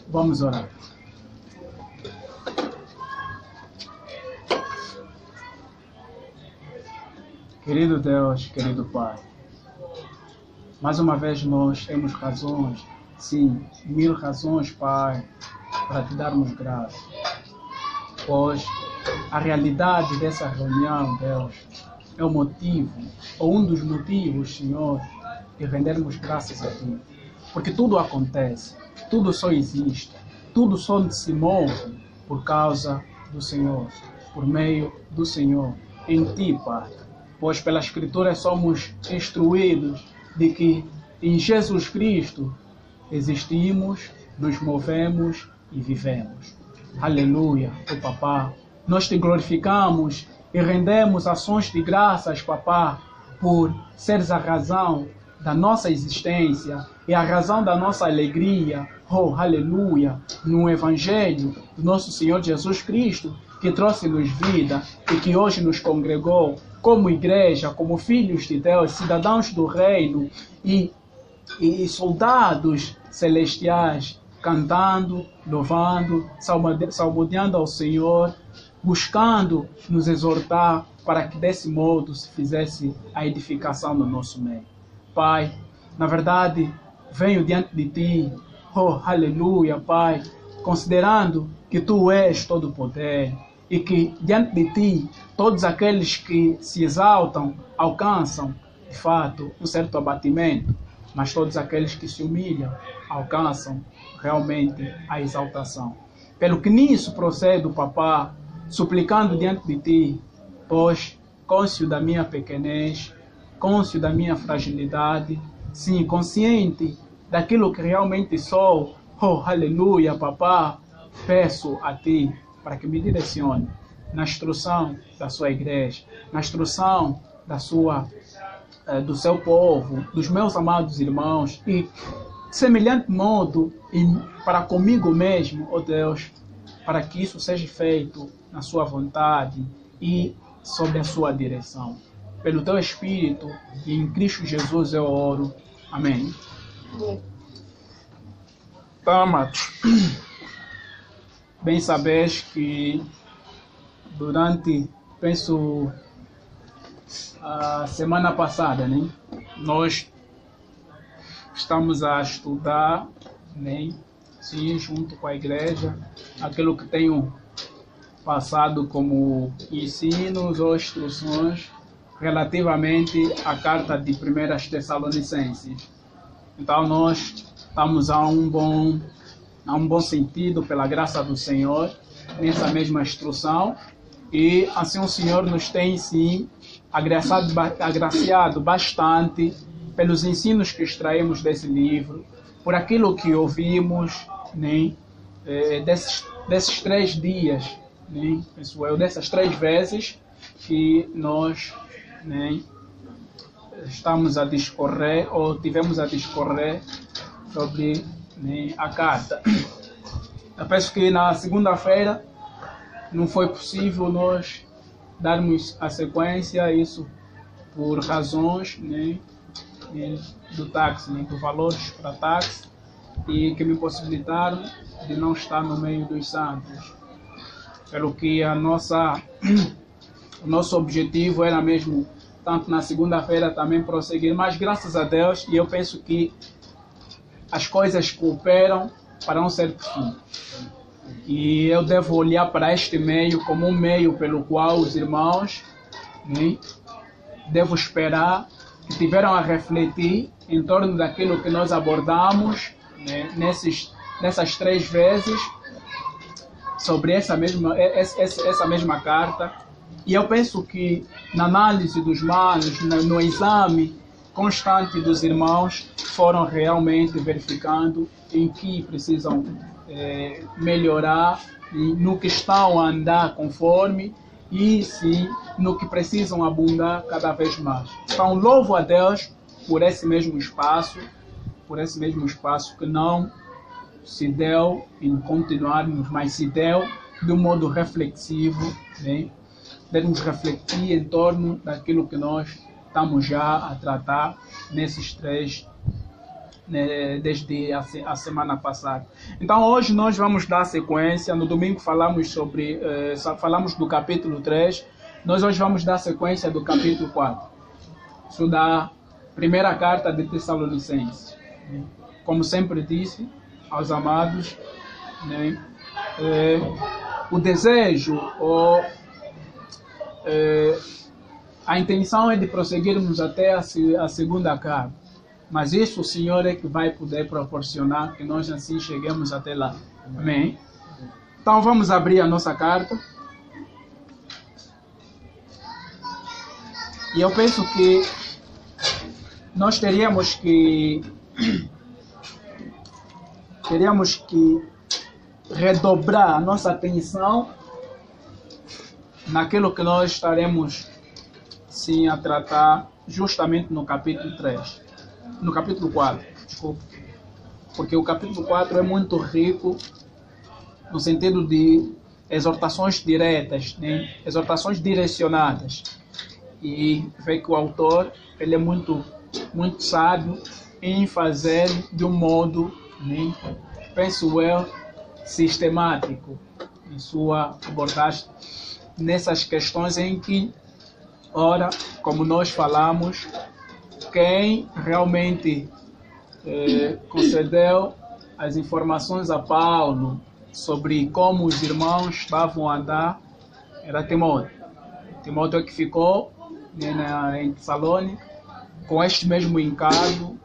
Vamos orar. Querido Deus, querido Pai, mais uma vez nós temos razões, sim, 1000 razões, Pai, para te darmos graça. Pois a realidade dessa reunião, Deus, é o motivo, ou um dos motivos, Senhor, de rendermos graças a Ti. Porque tudo acontece, tudo só existe, tudo só se move por causa do Senhor, por meio do Senhor, em Ti, Pai. Pois pela Escritura somos instruídos de que em Jesus Cristo existimos, nos movemos e vivemos. Aleluia, oh Papá. Nós te glorificamos e rendemos ações de graças, Papá, por seres a razão da nossa existência e a razão da nossa alegria, oh, aleluia, no Evangelho do nosso Senhor Jesus Cristo, que trouxe-nos vida e que hoje nos congregou como igreja, como filhos de Deus, cidadãos do reino e soldados celestiais, cantando, louvando, salmodiando ao Senhor, buscando nos exortar para que desse modo se fizesse a edificação do nosso meio. Pai, na verdade, venho diante de Ti, oh, aleluia, Pai, considerando que Tu és todo o poder e que diante de Ti todos aqueles que se exaltam alcançam, de fato, um certo abatimento, mas todos aqueles que se humilham alcançam realmente a exaltação. Pelo que nisso procedo, Papá, suplicando diante de Ti, pois, cônscio da minha pequenez, cônscio da minha fragilidade, sim, consciente daquilo que realmente sou, oh, aleluia, Papá, peço a Ti para que me direcione na instrução da sua igreja, na instrução do seu povo, dos meus amados irmãos, e de semelhante modo para comigo mesmo, ó Deus, para que isso seja feito na sua vontade e sob a sua direção. Pelo Teu Espírito e em Cristo Jesus eu oro. Amém. Então, amados, bem sabes que durante, penso, a semana passada, né, nós estamos a estudar, né, sim, junto com a igreja, aquilo que tenho passado como ensinos ou instruções relativamente à carta de 1 Tessalonicenses. Então nós estamos a um bom sentido, pela graça do Senhor, nessa mesma instrução, e assim o Senhor nos tem sim agraciado bastante pelos ensinos que extraímos desse livro, por aquilo que ouvimos, né, desses 3 dias, né, dessas 3 vezes que nós, né, estamos a discorrer, ou tivemos a discorrer sobre, né, a carta. Eu penso que na segunda-feira não foi possível nós darmos a sequência, isso por razões, né, do táxi, né, dos valores para táxi, e que me possibilitaram de não estar no meio dos santos. Pelo que o nosso objetivo era mesmo, tanto na segunda-feira também prosseguir, mas graças a Deus, e eu penso que as coisas cooperam para um certo fim. E eu devo olhar para este meio como um meio pelo qual os irmãos, né, devo esperar que tiveram a refletir em torno daquilo que nós abordamos, né, nessas 3 vezes sobre essa mesma carta. E eu penso que na análise dos manos, no exame constante dos irmãos, foram realmente verificando em que precisam melhorar, no que estão a andar conforme e sim no que precisam abundar cada vez mais. Então louvo a Deus por esse mesmo espaço que não se deu em continuarmos, mas se deu de um modo reflexivo, né? Devemos refletir em torno daquilo que nós estamos já a tratar nesses né, desde a semana passada. Então hoje nós vamos dar sequência. No domingo falamos falamos do capítulo 3. Nós hoje vamos dar sequência do capítulo 4. Isso da primeira carta de Tessalonicenses. Como sempre disse aos amados, né, o desejo ou a intenção é de prosseguirmos até a segunda carta, mas isso o Senhor é que vai poder proporcionar que nós assim cheguemos até lá. Amém? Então vamos abrir a nossa carta. E eu penso que nós teríamos que redobrar a nossa atenção naquilo que nós estaremos sim a tratar justamente no capítulo 3. No capítulo 4, desculpa. Porque o capítulo 4 é muito rico no sentido de exortações diretas, né? Exortações direcionadas. E vê que o autor ele é muito sábio em fazer de um modo, né, penso eu, sistemático em sua abordagem nessas questões em que, ora, como nós falamos, quem realmente concedeu as informações a Paulo sobre como os irmãos estavam a andar era Timóteo. Timóteo é que ficou, né, em Tessalônica com este mesmo encargo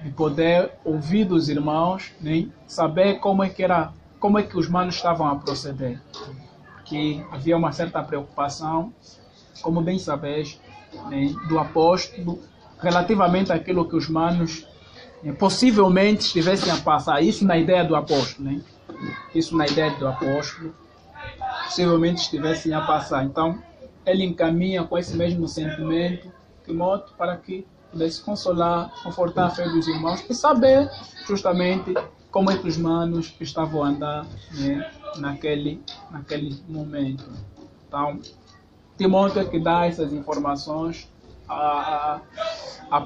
de poder ouvir dos irmãos, né, saber como é que os manos estavam a proceder. Porque havia uma certa preocupação, como bem sabes, né, do apóstolo relativamente àquilo que os manos possivelmente estivessem a passar. Isso na ideia do apóstolo, né? Isso na ideia do apóstolo, possivelmente estivessem a passar. Então, ele encaminha com esse mesmo sentimento Timóteo para que pudesse consolar, confortar a fé dos irmãos e saber justamente como é que os manos estavam a andar, né, naquele momento. Então, Timóteo é que dá essas informações a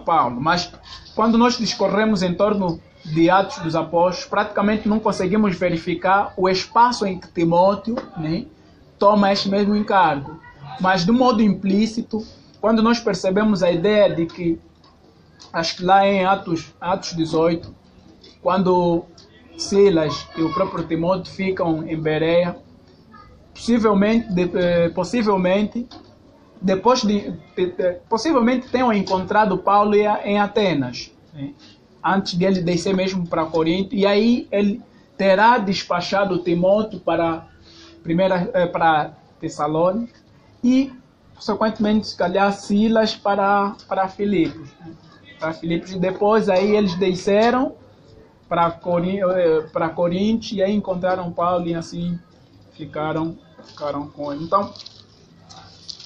Paulo. Mas quando nós discorremos em torno de Atos dos Apóstolos, praticamente não conseguimos verificar o espaço em que Timóteo, né, toma este mesmo encargo. Mas de um modo implícito, quando nós percebemos a ideia de que, acho que lá em Atos 18, quando Silas e o próprio Timóteo ficam em Bereia, possivelmente tenham encontrado Paulo em Atenas, né, antes de ele descer mesmo para Corinto, e aí ele terá despachado Timóteo para Tessalônica e, consequentemente, se calhar Silas para Filipos. Para Filipos. Depois aí eles desceram para Corinto e aí encontraram Paulo e assim ficaram com ele. Então,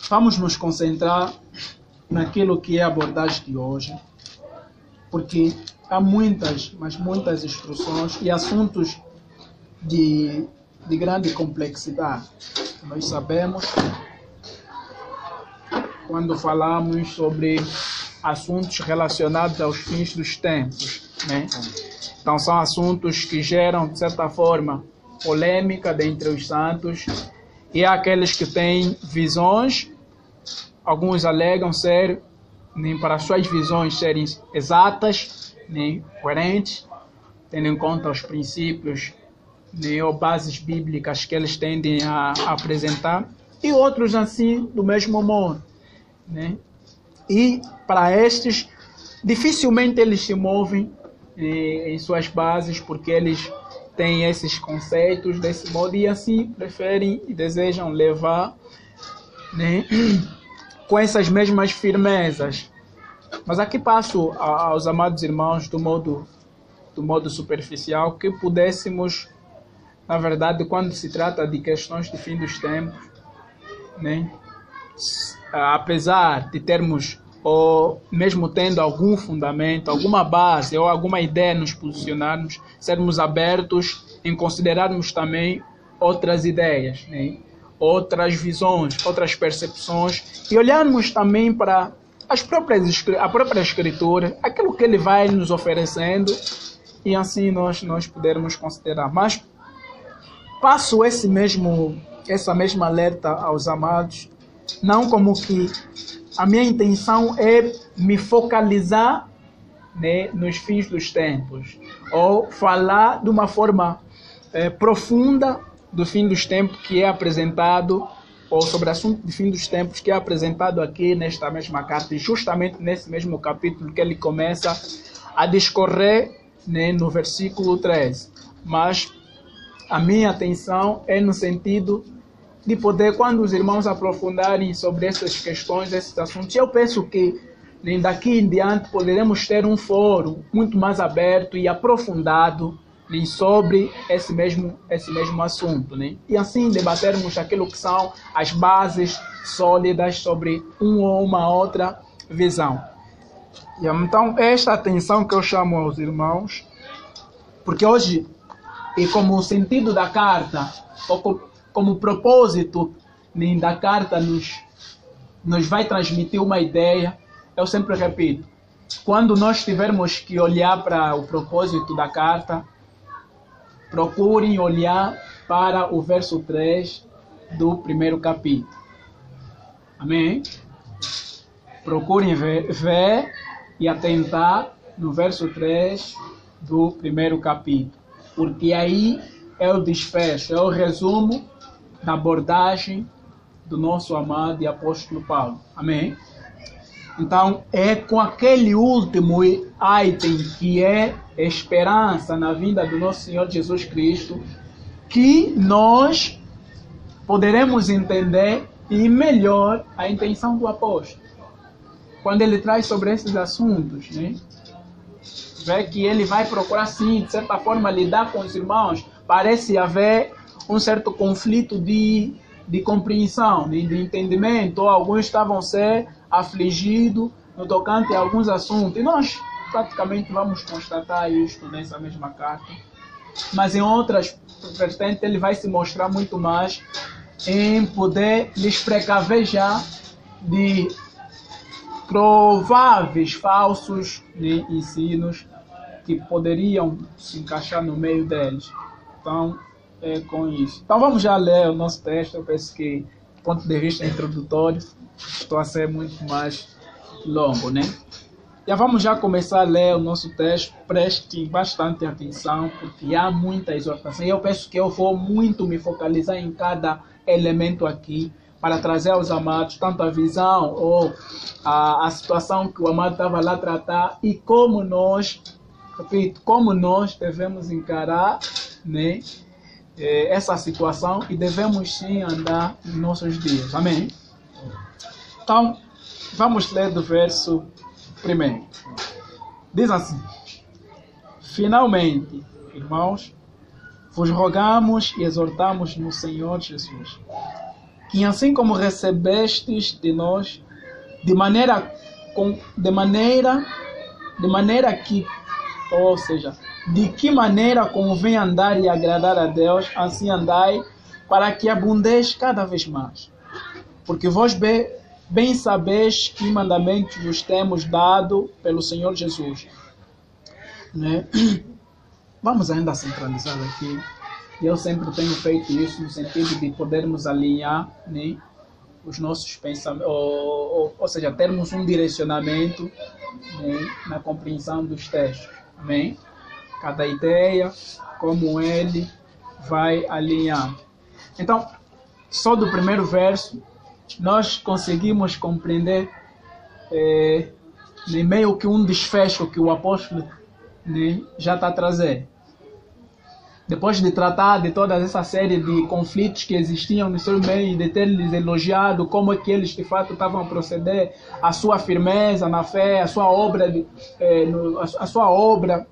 vamos nos concentrar naquilo que é a abordagem de hoje, porque há muitas instruções e assuntos de grande complexidade. Nós sabemos, quando falamos sobre assuntos relacionados aos fins dos tempos, né? Então são assuntos que geram, de certa forma, polêmica dentre os santos, e há aqueles que têm visões, alguns alegam ser, nem para suas visões serem exatas, nem coerentes, tendo em conta os princípios, nem ou bases bíblicas que eles tendem a apresentar, e outros assim do mesmo modo, né? E para estes, dificilmente eles se movem em suas bases, porque eles têm esses conceitos desse modo e assim preferem e desejam levar, né, com essas mesmas firmezas. Mas aqui passo aos amados irmãos do modo superficial, que pudéssemos, na verdade, quando se trata de questões de fim dos tempos, né, apesar de termos, ou mesmo tendo algum fundamento, alguma base ou alguma ideia nos posicionarmos, sermos abertos em considerarmos também outras ideias, né? Outras visões, outras percepções, e olharmos também para a própria Escritura, aquilo que ele vai nos oferecendo, e assim nós pudermos considerar. Mas passo essa mesma alerta aos amados, não como que a minha intenção é me focalizar, né, nos fins dos tempos, ou falar de uma forma profunda do fim dos tempos que é apresentado, ou sobre o assunto de fim dos tempos que é apresentado aqui nesta mesma carta, e justamente nesse mesmo capítulo que ele começa a discorrer, né, no versículo 13. Mas a minha atenção é no sentido de poder, quando os irmãos aprofundarem sobre essas questões, esses assuntos, eu penso que daqui em diante poderemos ter um fórum muito mais aberto e aprofundado, né, sobre esse mesmo assunto, né? E assim debatermos aquilo que são as bases sólidas sobre uma ou uma outra visão. E então, esta atenção que eu chamo aos irmãos, porque hoje, e como o sentido da carta, ou como propósito, né, da carta nos vai transmitir uma ideia, eu sempre repito, quando nós tivermos que olhar para o propósito da carta, procurem olhar para o verso 3 do primeiro capítulo. Amém? Procurem ver e atentar no verso 3 do primeiro capítulo, porque aí é o desfecho, é o resumo da abordagem do nosso amado e apóstolo Paulo. Amém? Então, é com aquele último item que é esperança na vinda do nosso Senhor Jesus Cristo que nós poderemos entender e melhor a intenção do apóstolo. Quando ele traz sobre esses assuntos, né? Vê que ele vai procurar, sim, de certa forma, lidar com os irmãos. Parece haver um certo conflito de compreensão, de entendimento. Ou alguns estavam ser afligidos no tocante a alguns assuntos. E nós praticamente vamos constatar isto nessa mesma carta. Mas em outras vertentes ele vai se mostrar muito mais em poder lhes precaver já de prováveis falsos, né, ensinos que poderiam se encaixar no meio deles. Então, é com isso. Então vamos já ler o nosso texto. Eu penso que, do ponto de vista introdutório, estou a ser muito mais longo, né? Já vamos já começar a ler o nosso texto. Prestem bastante atenção, porque há muita exortação. Eu penso que eu vou muito me focalizar em cada elemento aqui, para trazer aos amados tanto a visão ou a situação que o amado estava lá a tratar e como nós, repito, como nós devemos encarar, né, essa situação e devemos sim andar nos nossos dias. Amém? Então, vamos ler do verso 1. Diz assim: finalmente, irmãos, vos rogamos e exortamos no Senhor Jesus, que assim como recebestes de nós, de maneira que, ou seja, de que maneira convém andar e agradar a Deus, assim andai, para que abundeis cada vez mais. Porque vós bem sabeis que mandamentos vos temos dado pelo Senhor Jesus. Né? Vamos ainda centralizar aqui. Eu sempre tenho feito isso no sentido de podermos alinhar, né, os nossos pensamentos, ou seja, termos um direcionamento, né, na compreensão dos textos. Amém? Cada ideia, como ele vai alinhar. Então, só do primeiro verso, nós conseguimos compreender meio que um desfecho que o apóstolo, né, já está trazendo. Depois de tratar de toda essa série de conflitos que existiam no seu meio, de ter lhes elogiado como é que eles de fato estavam a proceder, a sua firmeza na fé, a sua obra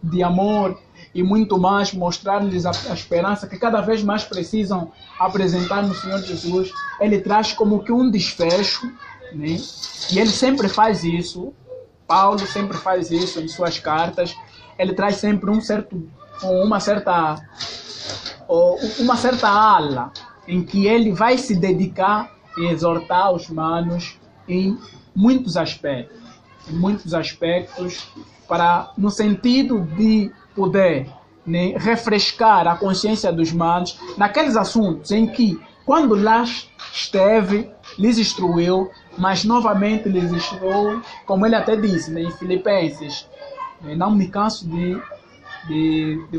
de amor e muito mais, mostrar-lhes a esperança que cada vez mais precisam apresentar no Senhor Jesus, ele traz como que um desfecho, né? E ele sempre faz isso, Paulo sempre faz isso em suas cartas, ele traz sempre uma certa ala em que ele vai se dedicar em exortar os manos em muitos aspectos. em muitos aspectos, no sentido de poder, né, refrescar a consciência dos irmãos naqueles assuntos em que, quando lá esteve, lhes instruiu, mas novamente lhes instruiu, como ele até disse, né, em Filipenses, não me canso de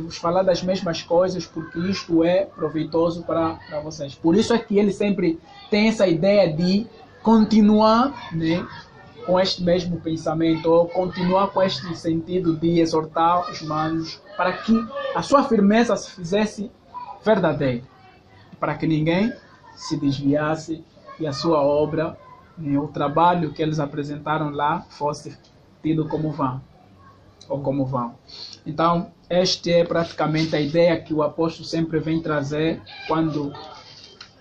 vos falar das mesmas coisas, porque isto é proveitoso para vocês. Por isso é que ele sempre tem essa ideia de continuar, né, com este mesmo pensamento, ou continuar com este sentido de exortar os irmãos para que a sua firmeza se fizesse verdadeira, para que ninguém se desviasse e a sua obra, né, o trabalho que eles apresentaram lá fosse tido como vão, ou como vão. Então, esta é praticamente a ideia que o apóstolo sempre vem trazer quando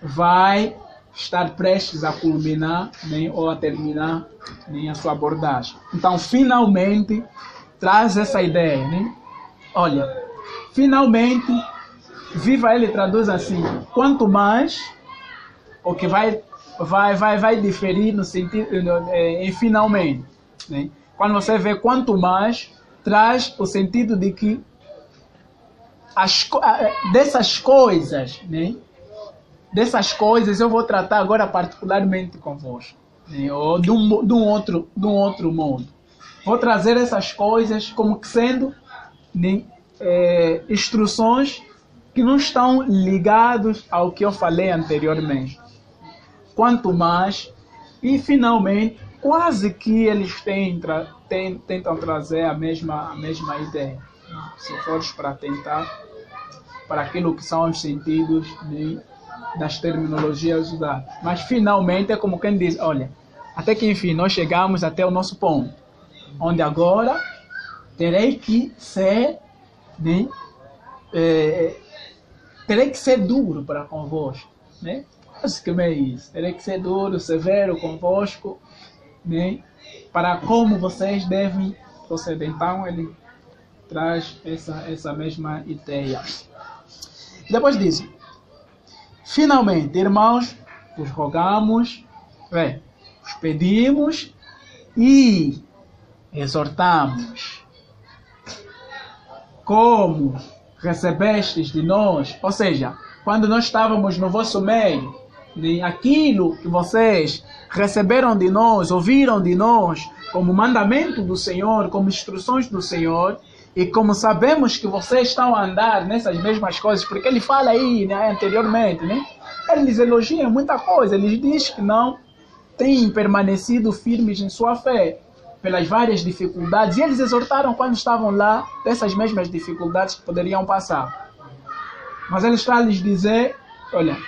vai estar prestes a culminar, né, ou a terminar, né, a sua abordagem. Então, finalmente, traz essa ideia, né? Olha, finalmente, Viva ele traduz assim: quanto mais, o que vai diferir no sentido, em finalmente, né? Quando você vê quanto mais, traz o sentido de que dessas coisas, né? Dessas coisas eu vou tratar agora particularmente convosco, né? Ou de um outro modo. Vou trazer essas coisas como que sendo, né, instruções que não estão ligados ao que eu falei anteriormente. Quanto mais, e finalmente, quase que eles tentam trazer a mesma ideia. Se fores para tentar, para aquilo que são os sentidos das terminologias usadas. Mas finalmente é como quem diz, olha, até que enfim nós chegamos até o nosso ponto, onde agora terei que ser, né, terei que ser duro para convosco, né? Basicamente é isso. Terei que ser duro, severo convosco, né, para como vocês devem proceder. Então ele traz essa mesma ideia. Depois disso, finalmente, irmãos, vos rogamos, vos pedimos e exortamos, como recebestes de nós, ou seja, quando nós estávamos no vosso meio, aquilo que vocês receberam de nós, ouviram de nós, como mandamento do Senhor, como instruções do Senhor, e como sabemos que vocês estão a andar nessas mesmas coisas, porque ele fala aí, né, anteriormente, né? Ele lhes elogia muita coisa, ele diz que não têm permanecido firmes em sua fé, pelas várias dificuldades, e eles exortaram quando estavam lá, dessas mesmas dificuldades que poderiam passar. Mas ele está a lhes dizer, olha,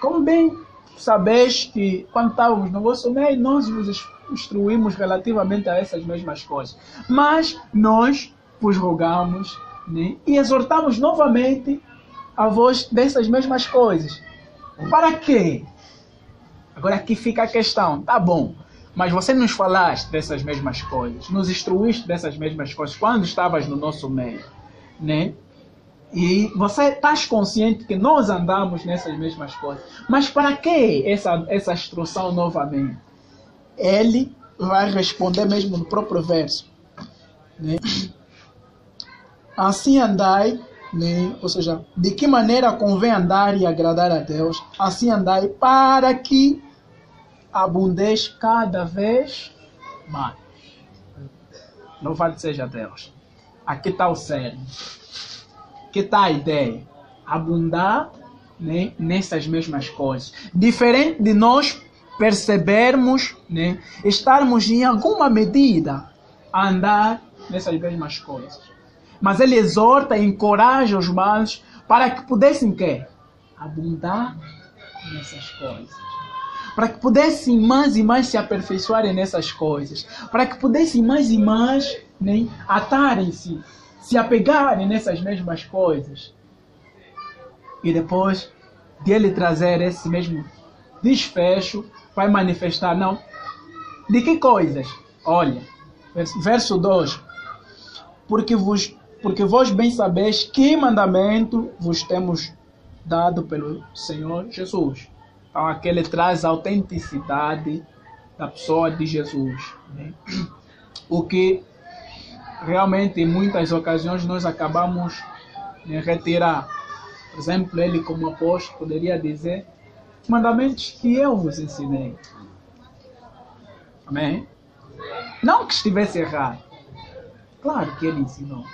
como bem sabeis que quando estávamos no vosso meio, nós vos instruímos relativamente a essas mesmas coisas. Mas nós vos rogamos, né, e exortamos novamente a vós dessas mesmas coisas. Para quê? Agora aqui fica a questão. Tá bom, mas você nos falaste dessas mesmas coisas, nos instruíste dessas mesmas coisas quando estavas no nosso meio, né? E você estás consciente que nós andamos nessas mesmas coisas. Mas para que essa instrução novamente? Ele vai responder mesmo no próprio verso, né? Assim andai, né? Ou seja, de que maneira convém andar e agradar a Deus? Assim andai para que abundeis cada vez mais. Louvado seja Deus. Aqui está o cerne. Que está a ideia? Abundar, né, nessas mesmas coisas. Diferente de nós percebermos, né, estarmos em alguma medida a andar nessas mesmas coisas. Mas ele exorta e encoraja os irmãos para que pudessem quê? Abundar nessas coisas. Para que pudessem mais e mais se aperfeiçoarem nessas coisas. Para que pudessem mais e mais, né, atarem-se, se apegarem nessas mesmas coisas. E depois de ele trazer esse mesmo desfecho, vai manifestar, não, de que coisas? Olha, verso 2. Porque vós bem sabeis que mandamento vos temos dado pelo Senhor Jesus. Então aqui ele traz a autenticidade da pessoa de Jesus, né? o que realmente em muitas ocasiões nós acabamos de retirar. Por exemplo, ele como apóstolo poderia dizer: mandamentos que eu vos ensinei. Amém? Não que estivesse errado. Claro que ele ensinou.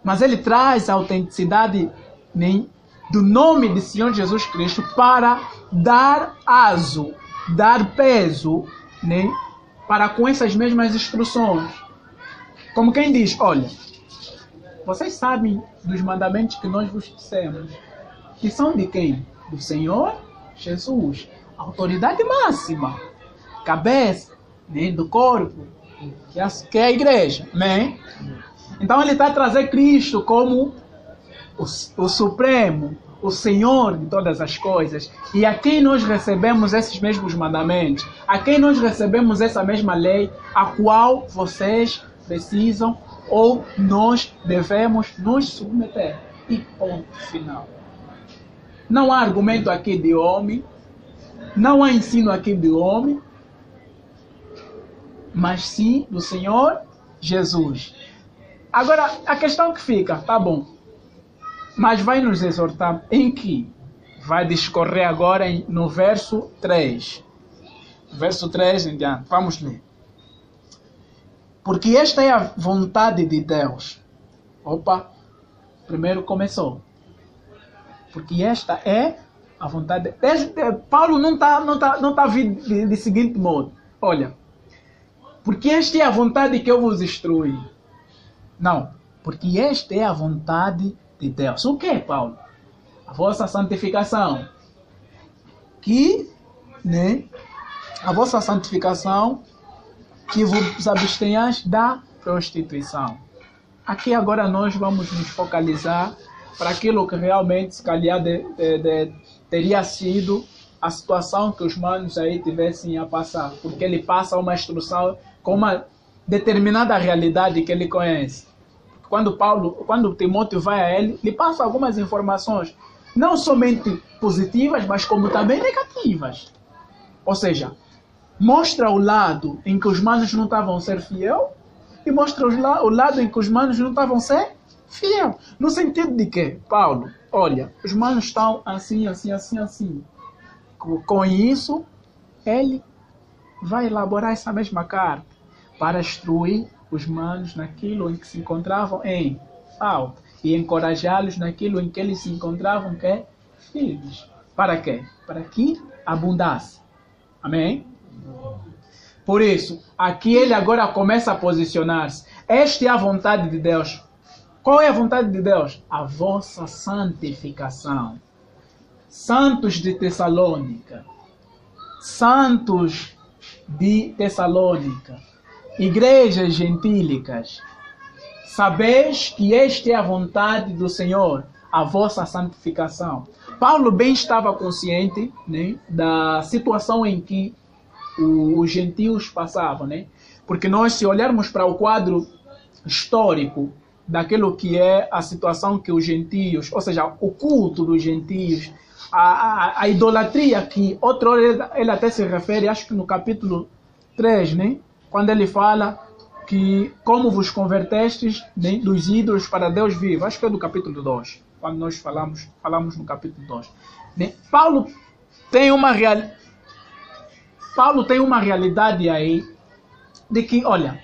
Mas ele traz a autenticidade do nome de Senhor Jesus Cristo para dar aso, dar peso para com essas mesmas instruções. Como quem diz: olha, vocês sabem dos mandamentos que nós vos dissemos, que são de quem? Do Senhor Jesus, autoridade máxima, cabeça do corpo, que é a igreja. Amém? Então ele está a trazer Cristo como o Supremo, o Senhor de todas as coisas, e a quem nós recebemos esses mesmos mandamentos, a quem nós recebemos essa mesma lei, a qual vocês precisam ou nós devemos nos submeter. E ponto final. Não há argumento aqui de homem, não há ensino aqui de homem, mas sim do Senhor Jesus. Agora, a questão que fica, tá bom, mas vai nos exortar em que? Vai discorrer agora no verso 3. Verso 3 em diante. Vamos ler. Porque esta é a vontade de Deus. Opa, primeiro começou. Porque esta é a vontade de Deus. Paulo não tá vindo de seguinte modo. Olha, porque esta é a vontade que eu vos instruí. Não, porque esta é a vontade de Deus. O que, Paulo? A vossa santificação. A vossa santificação, que vos abstenhais da prostituição. Aqui agora nós vamos nos focalizar para aquilo que realmente, se calhar, teria sido a situação que os manos aí tivessem a passar. Porque ele passa uma instrução com uma determinada realidade que ele conhece. Quando Timóteo vai a ele, lhe passa algumas informações, não somente positivas, mas como também negativas. Ou seja, mostra o lado em que os manos não estavam a ser fiel e mostra o lado em que os manos não estavam a ser fiel. No sentido de que, Paulo, olha, os manos estão assim, assim, assim, assim. Com isso, ele vai elaborar essa mesma carta para instruir os manos naquilo em que se encontravam em falta e encorajá-los naquilo em que eles se encontravam firmes. Para quê? Para que abundasse. Amém? Por isso, aqui ele agora começa a posicionar-se. Esta é a vontade de Deus. Qual é a vontade de Deus? A vossa santificação. Santos de Tessalônica. Santos de Tessalônica. Igrejas gentílicas, sabeis que esta é a vontade do Senhor, a vossa santificação. Paulo bem estava consciente da situação em que os gentios passavam. Porque nós, se olharmos para o quadro histórico daquilo que é a situação que os gentios, ou seja, o culto dos gentios, a idolatria que outra hora ele até se refere, acho que no capítulo 3, quando ele fala que como vos convertestes dos ídolos para Deus vivo. Acho que é do capítulo 2, quando nós falamos no capítulo 2. Paulo tem uma realidade aí de que, olha,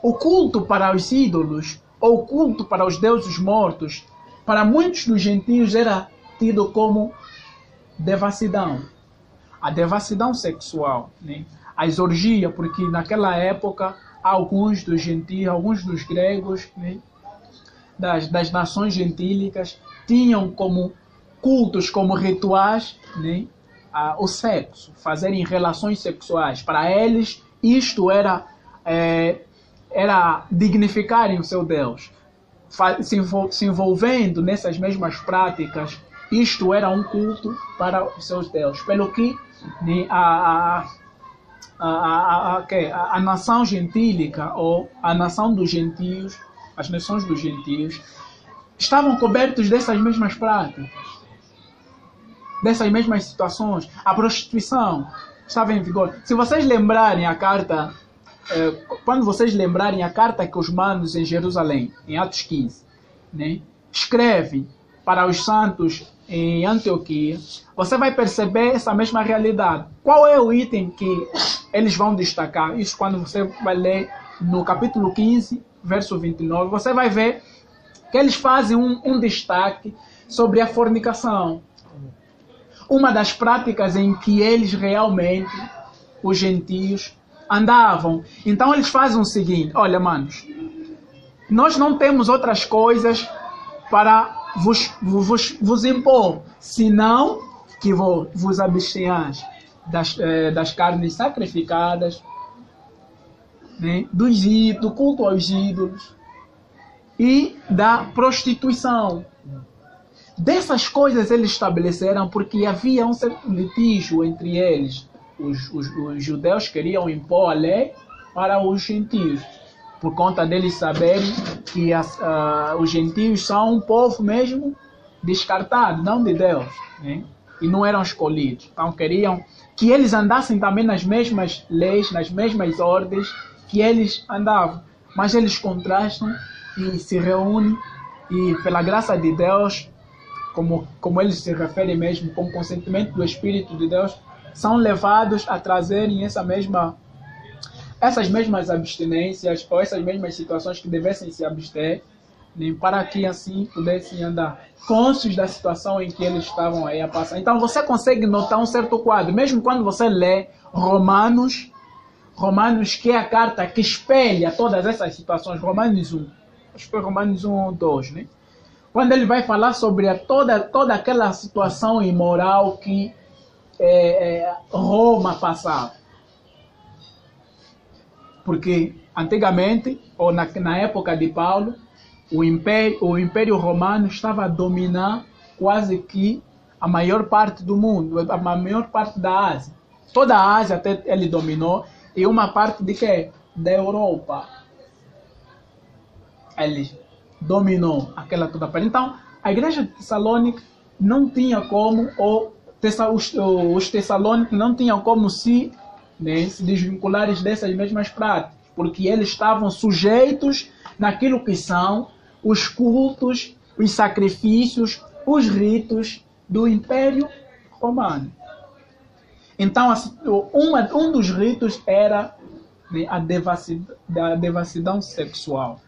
o culto para os ídolos, ou o culto para os deuses mortos, para muitos dos gentios era tido como devassidão. A devassidão sexual, a exorgia, porque naquela época alguns dos gentios, alguns dos gregos, das nações gentílicas, tinham como cultos, como rituais, o sexo, fazerem relações sexuais. Para eles, isto era dignificarem o seu Deus. Se envolvendo nessas mesmas práticas, isto era um culto para os seus deuses. Pelo que a nação gentílica, ou a nação dos gentios, as nações dos gentios, estavam cobertos dessas mesmas práticas, dessas mesmas situações. A prostituição estava em vigor. Se vocês lembrarem a carta quando vocês lembrarem a carta que os manos em Jerusalém, em Atos 15, né, escreve para os santos em Antioquia, você vai perceber essa mesma realidade. Qual é o item que eles vão destacar? Isso quando você vai ler no capítulo 15, verso 29, você vai ver que eles fazem um destaque sobre a fornicação. Uma das práticas em que eles realmente, os gentios, andavam. Então eles fazem o seguinte: olha, manos, nós não temos outras coisas para vos impor, senão que vos abstenhais das carnes sacrificadas, né, do culto aos ídolos e da prostituição. Dessas coisas eles estabeleceram porque havia um certo litígio entre eles. Os judeus queriam impor a lei para os gentios, por conta deles saberem que os gentios são um povo mesmo descartado, não de Deus, né? E não eram escolhidos. Então queriam que eles andassem também nas mesmas leis, nas mesmas ordens que eles andavam. Mas eles contrastam e se reúnem e, pela graça de Deus, como eles se referem mesmo, com o consentimento do Espírito de Deus, são levados a trazerem essas mesmas abstinências ou essas mesmas situações que devessem se abster, né, para que assim pudessem andar conscientes da situação em que eles estavam aí a passar. Então você consegue notar um certo quadro, mesmo quando você lê Romanos, que é a carta que espelha todas essas situações, Romanos 1, acho que foi Romanos 1, 2, né? Quando ele vai falar sobre toda aquela situação imoral que Roma passava. Porque antigamente, ou na época de Paulo, o Império Romano estava a dominar quase que a maior parte do mundo, a maior parte da Ásia. Toda a Ásia até ele dominou, e uma parte de quê? Da Europa. Ele dominou aquela toda parte. Então, a igreja de Tessalônica não tinha como, os tessalônicos não tinham como se desvincular dessas mesmas práticas, porque eles estavam sujeitos naquilo que são os cultos, os sacrifícios, os ritos do Império Romano. Então, um dos ritos era a devassidão sexual,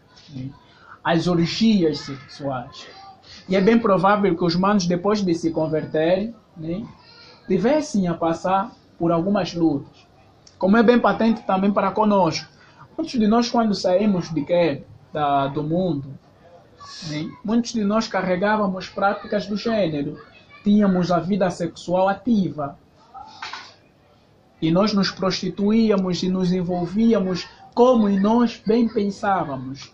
as orgias sexuais. E é bem provável que os manos, depois de se converterem, tivessem a passar por algumas lutas. Como é bem patente também para conosco. Muitos de nós, quando saímos do mundo, muitos de nós carregávamos práticas do gênero. Tínhamos a vida sexual ativa. E nós nos prostituíamos e nos envolvíamos como nós bem pensávamos.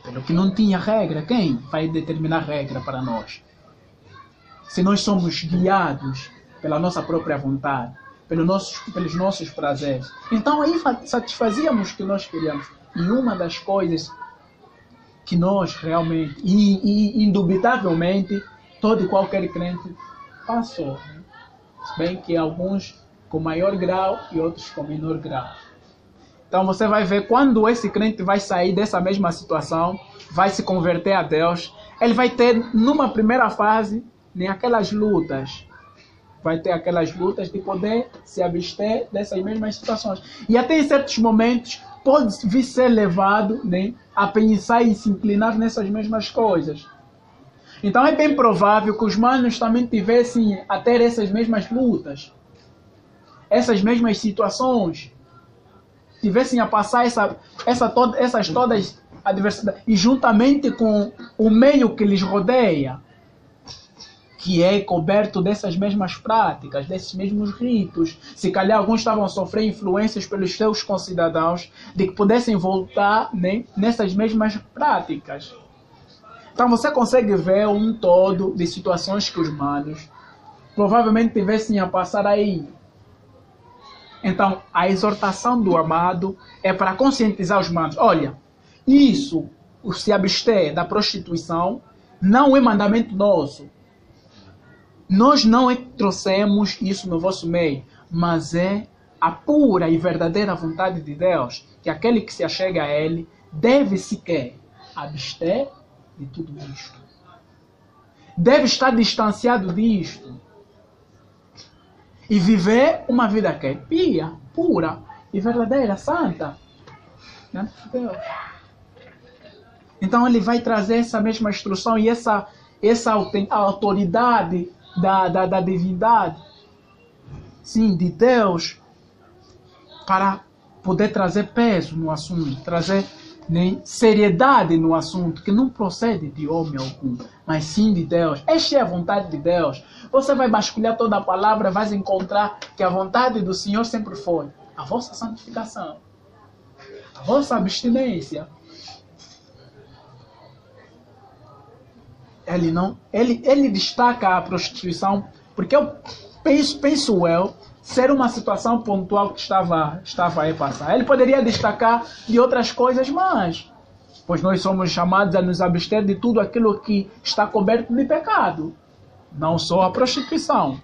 Pelo que não tinha regra, quem vai determinar regra para nós? Se nós somos guiados pela nossa própria vontade, pelos nossos prazeres. Então aí satisfazíamos o que nós queríamos. E uma das coisas que nós realmente, e indubitavelmente, todo e qualquer crente passou. Se bem que alguns com maior grau e outros com menor grau. Então você vai ver, quando esse crente vai sair dessa mesma situação, vai se converter a Deus, ele vai ter, numa primeira fase, aquelas lutas. Vai ter aquelas lutas de poder se abster dessas mesmas situações. E até em certos momentos pode vir ser levado a pensar e se inclinar nessas mesmas coisas. Então é bem provável que os manos também tivessem a ter essas mesmas lutas, essas mesmas situações, tivessem a passar essas todas adversidades, e juntamente com o meio que lhes rodeia, que é coberto dessas mesmas práticas, desses mesmos ritos. Se calhar alguns estavam a sofrer influências pelos seus concidadãos de que pudessem voltar nessas mesmas práticas. Então você consegue ver um todo de situações que os manos provavelmente tivessem a passar aí. Então a exortação do amado é para conscientizar os manos. Olha, isso, se abster da prostituição, não é mandamento nosso. Nós não trouxemos isso no vosso meio, mas é a pura e verdadeira vontade de Deus, que aquele que se achega a Ele deve sequer abster de tudo isto. Deve estar distanciado disto. E viver uma vida que é pia, pura e verdadeira, santa. Diante de Deus. Então ele vai trazer essa mesma instrução e essa autoridade da divindade, sim, de Deus, para poder trazer peso no assunto, trazer seriedade no assunto, que não procede de homem algum, mas sim de Deus. Esta é a vontade de Deus. Você vai vasculhar toda a palavra, vai encontrar que a vontade do Senhor sempre foi a vossa santificação, a vossa abstinência. Ele destaca a prostituição, porque eu penso ser uma situação pontual que estava a passar. Ele poderia destacar de outras coisas, mas pois nós somos chamados a nos abster de tudo aquilo que está coberto de pecado, não só a prostituição.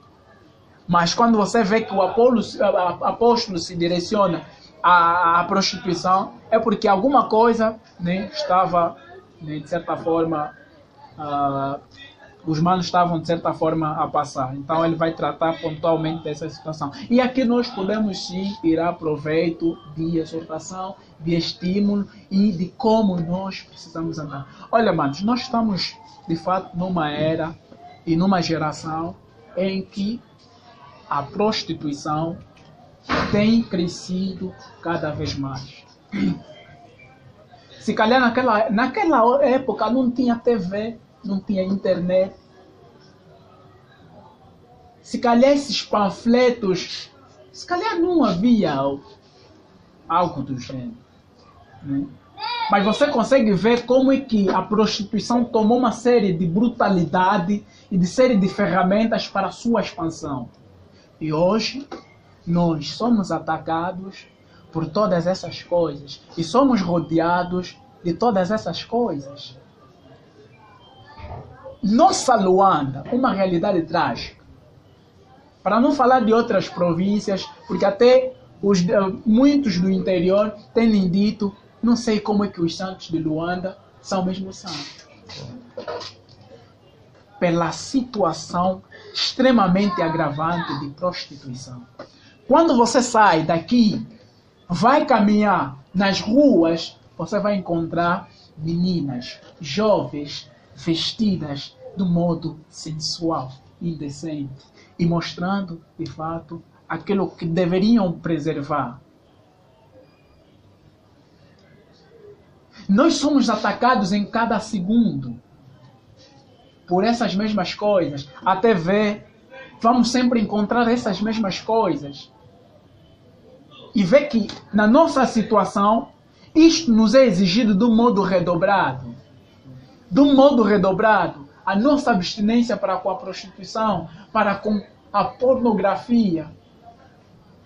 Mas quando você vê que o apóstolo se direciona à prostituição, é porque alguma coisa estava, de certa forma, os manos estavam de certa forma a passar. Então ele vai tratar pontualmente dessa situação. E aqui nós podemos sim tirar proveito de exortação, de estímulo e de como nós precisamos andar. Olha, manos, nós estamos de fato numa era e numa geração em que a prostituição tem crescido cada vez mais. Se calhar naquela época não tinha TV, não tinha internet. Se calhar esses panfletos, se calhar não havia algo do gênero. Né? Mas você consegue ver como é que a prostituição tomou uma série de brutalidade e de série de ferramentas para a sua expansão. E hoje nós somos atacados por todas essas coisas e somos rodeados de todas essas coisas. Nossa Luanda, uma realidade trágica. Para não falar de outras províncias, porque até muitos do interior têm dito, não sei como é que os santos de Luanda são mesmo santos. Pela situação extremamente agravante de prostituição. Quando você sai daqui, vai caminhar nas ruas, você vai encontrar meninas, jovens, vestidas de modo sensual, indecente, e mostrando, de fato, aquilo que deveriam preservar. Nós somos atacados em cada segundo por essas mesmas coisas. A TV, vamos sempre encontrar essas mesmas coisas. E ver que, na nossa situação, isto nos é exigido de um modo redobrado. De um modo redobrado, a nossa abstinência para com a prostituição, para com a pornografia.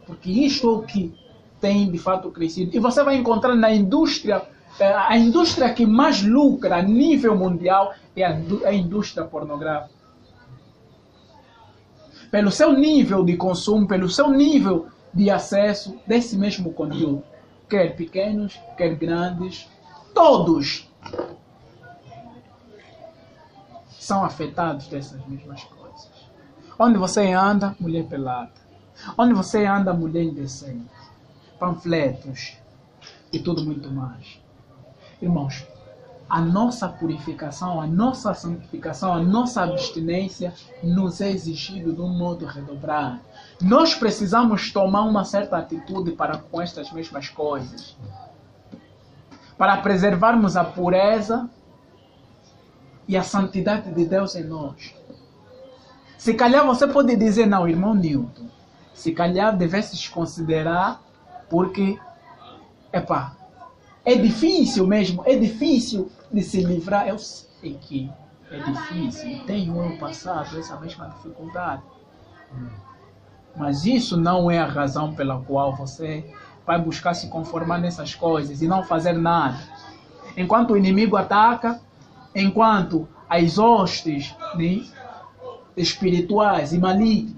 Porque isto é o que tem, de fato, crescido. E você vai encontrar na indústria, a indústria que mais lucra a nível mundial é a indústria pornográfica. Pelo seu nível de consumo, pelo seu nível de acesso desse mesmo conteúdo. Quer pequenos, quer grandes, todos são afetados dessas mesmas coisas. Onde você anda, mulher pelada. Onde você anda, mulher indecente. Panfletos e tudo muito mais. Irmãos, a nossa purificação, a nossa santificação, a nossa abstinência nos é exigido de um modo redobrado. Nós precisamos tomar uma certa atitude para com estas mesmas coisas. Para preservarmos a pureza e a santidade de Deus em nós. Se calhar você pode dizer, não, irmão Newton, se calhar devesses considerar, porque, é difícil mesmo, é difícil de se livrar. Eu sei que é difícil, tenho eu passado essa mesma dificuldade. Mas isso não é a razão pela qual você vai buscar se conformar nessas coisas e não fazer nada. Enquanto o inimigo ataca, enquanto as hostes espirituais e malignas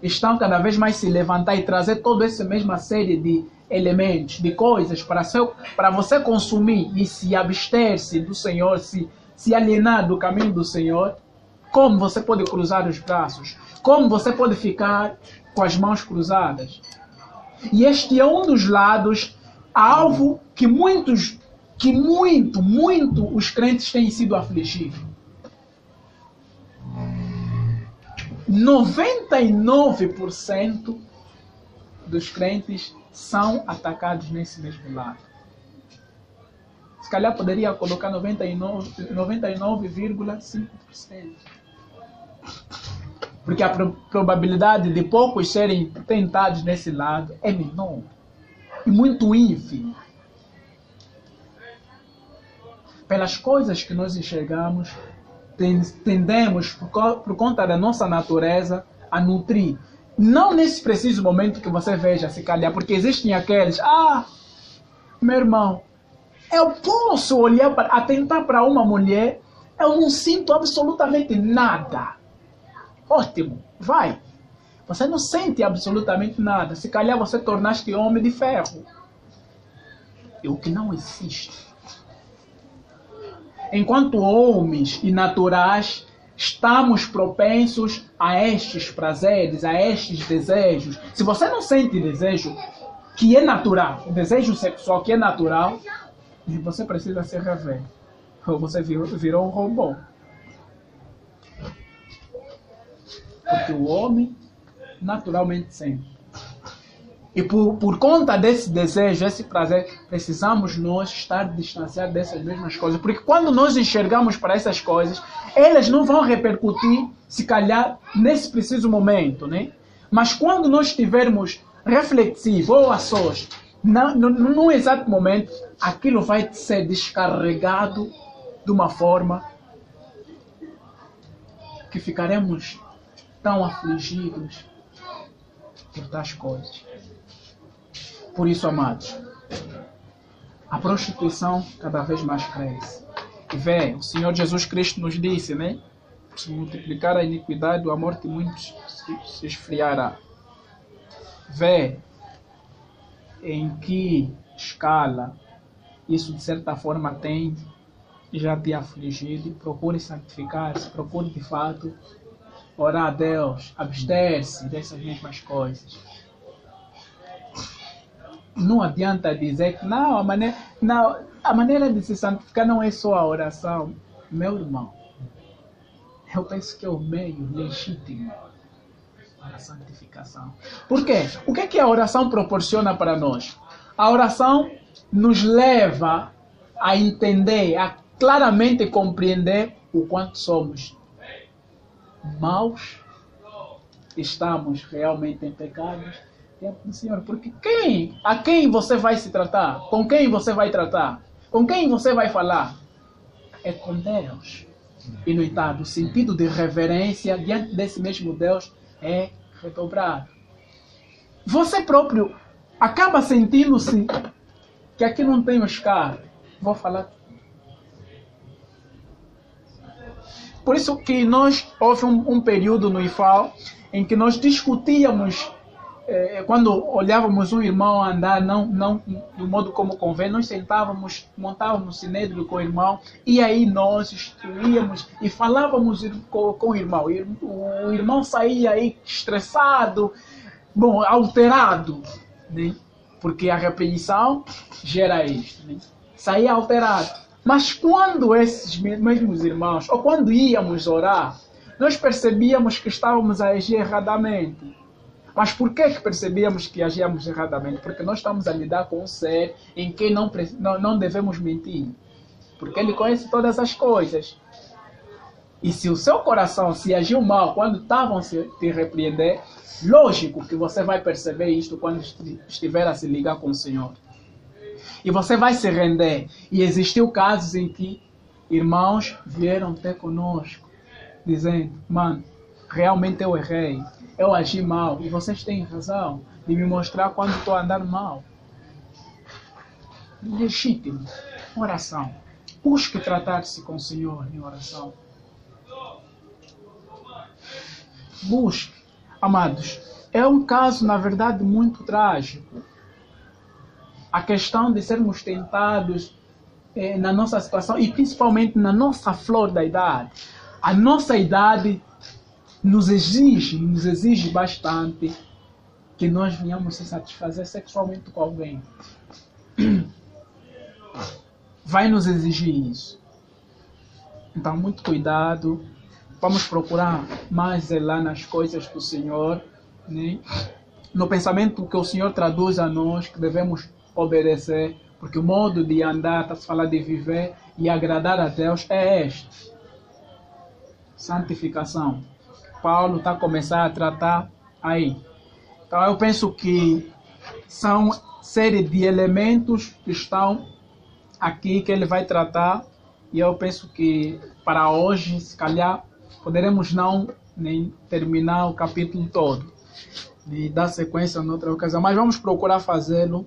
estão cada vez mais se levantar e trazer toda essa mesma série de elementos, de coisas para você consumir e se abster-se do Senhor, se alienar do caminho do Senhor. Como você pode cruzar os braços? Como você pode ficar com as mãos cruzadas? E este é um dos lados, alvo que muito os crentes têm sido afligidos. 99% dos crentes são atacados nesse mesmo lado. Se calhar poderia colocar 99,5%. Porque a probabilidade de poucos serem tentados nesse lado é menor. E muito ínfima. Pelas coisas que nós enxergamos, tendemos, por conta da nossa natureza, a nutrir. Não nesse preciso momento que você veja, se calhar, porque existem aqueles, meu irmão, eu posso olhar, atentar para uma mulher, eu não sinto absolutamente nada. Ótimo, vai. Você não sente absolutamente nada. Se calhar você tornaste homem de ferro. É o que não existe. Enquanto homens e naturais, estamos propensos a estes prazeres, a estes desejos. Se você não sente desejo que é natural, desejo sexual que é natural, você precisa se rever. Ou você virou um robô. Porque o homem naturalmente sente. E por conta desse desejo, esse prazer, precisamos nós estar distanciados dessas mesmas coisas. Porque quando nós enxergamos para essas coisas, elas não vão repercutir, se calhar, nesse preciso momento, né? Mas quando nós estivermos reflexivos ou a sós, num exato momento, aquilo vai ser descarregado de uma forma que ficaremos tão afligidos por tais coisas. Por isso, amados, a prostituição cada vez mais cresce. E vê, o Senhor Jesus Cristo nos disse, né? Se multiplicar a iniquidade, o amor de muitos se esfriará. Vê em que escala isso de certa forma tem já te afligido. Procure santificar-se, procure de fato orar a Deus, abster-se dessas mesmas coisas. Não adianta dizer que a maneira de se santificar não é só a oração. Meu irmão, eu penso que é o meio legítimo para a santificação. Por quê? O que é que a oração proporciona para nós? A oração nos leva a entender, a claramente compreender o quanto somos maus, estamos realmente em pecados. Senhor, porque a quem você vai se tratar? Com quem você vai tratar? Com quem você vai falar? É com Deus. E, no entanto, o sentido de reverência diante desse mesmo Deus é redobrado. Você próprio acaba sentindo-se que aqui não tem escape. Vou falar. Por isso que houve um período no IFAO em que nós discutíamos. Quando olhávamos um irmão andar não do modo como convém, nós sentávamos, montávamos sinédrio com o irmão e aí nós instruíamos e falávamos com o irmão. O irmão saía aí estressado, alterado, né? Porque a repetição gera isto, né? Saía alterado. Mas quando esses mesmos irmãos, ou quando íamos orar, nós percebíamos que estávamos a agir erradamente. Mas por que percebíamos que agíamos erradamente? Porque nós estamos a lidar com um ser em quem não devemos mentir. Porque ele conhece todas as coisas. E se o seu coração se agiu mal quando estavam a te repreender, lógico que você vai perceber isto quando estiver a se ligar com o Senhor. E você vai se render. E existiu casos em que irmãos vieram até conosco, dizendo, mano, realmente eu errei. Eu agi mal e vocês têm razão de me mostrar quando estou a andar mal. Legítimo. Oração. Busque tratar-se com o Senhor em oração. Busque. Amados, é um caso, na verdade, muito trágico. A questão de sermos tentados na nossa situação e principalmente na nossa flor da idade. A nossa idade nos exige bastante que nós venhamos se satisfazer sexualmente com alguém. Vai nos exigir isso. Então, muito cuidado. Vamos procurar mais zelar nas coisas do Senhor, né? No pensamento que o Senhor traduz a nós, que devemos obedecer, porque o modo de andar, está se falando de viver e agradar a Deus, é este. Santificação. Paulo está a começar a tratar aí. Então eu penso que são série de elementos que estão aqui que ele vai tratar, e eu penso que para hoje, se calhar, poderemos não nem terminar o capítulo todo e dar sequência noutra ocasião, mas vamos procurar fazê-lo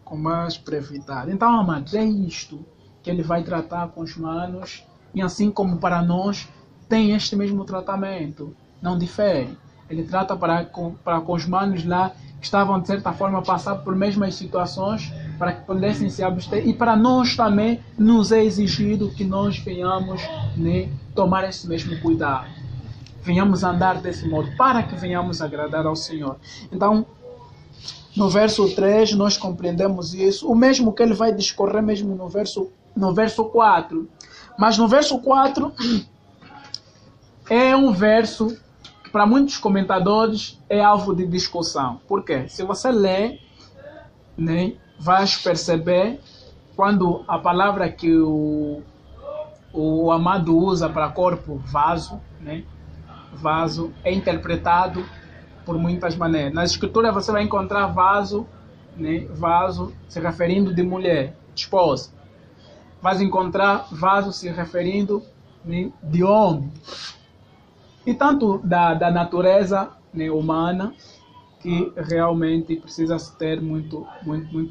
com mais brevidade. Então, amados, é isto que ele vai tratar com os manos, e assim como para nós, tem este mesmo tratamento, não difere. Ele trata para com os manos lá que estavam, de certa forma, a passar por mesmas situações, para que pudessem se abster, e para nós também nos é exigido que nós venhamos, né, tomar esse mesmo cuidado. Venhamos andar desse modo, para que venhamos agradar ao Senhor. Então, no verso 3, nós compreendemos isso, o mesmo que ele vai discorrer mesmo no verso 4. Mas no verso 4, é um verso que para muitos comentadores é alvo de discussão. Por quê? Se você lê, né, vais perceber quando a palavra que o amado usa para corpo, vaso, né, vaso, é interpretado por muitas maneiras. Na escritura você vai encontrar vaso, né, vaso se referindo de mulher, esposa. Vais encontrar vaso se referindo, né, de homem. E tanto da natureza, né, humana, que realmente precisa se ter muito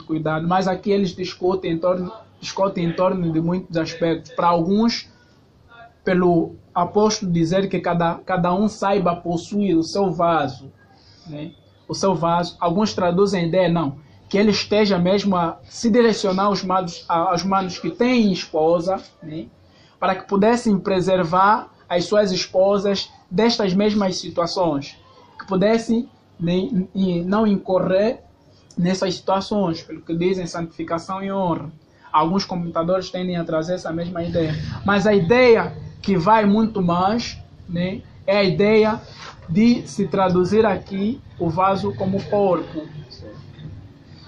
cuidado. Mas aqui eles discutem em torno de muitos aspectos. Para alguns, pelo apóstolo dizer que cada um saiba possuir o seu vaso, né? O seu vaso. Alguns traduzem a ideia, não, que ele esteja mesmo a se direcionar aos manos que têm esposa, né? Para que pudessem preservar as suas esposas destas mesmas situações, que pudessem, né, não incorrer nessas situações, pelo que dizem santificação e honra. Alguns comentadores tendem a trazer essa mesma ideia, mas a ideia que vai muito mais, né, é a ideia de se traduzir aqui o vaso como corpo.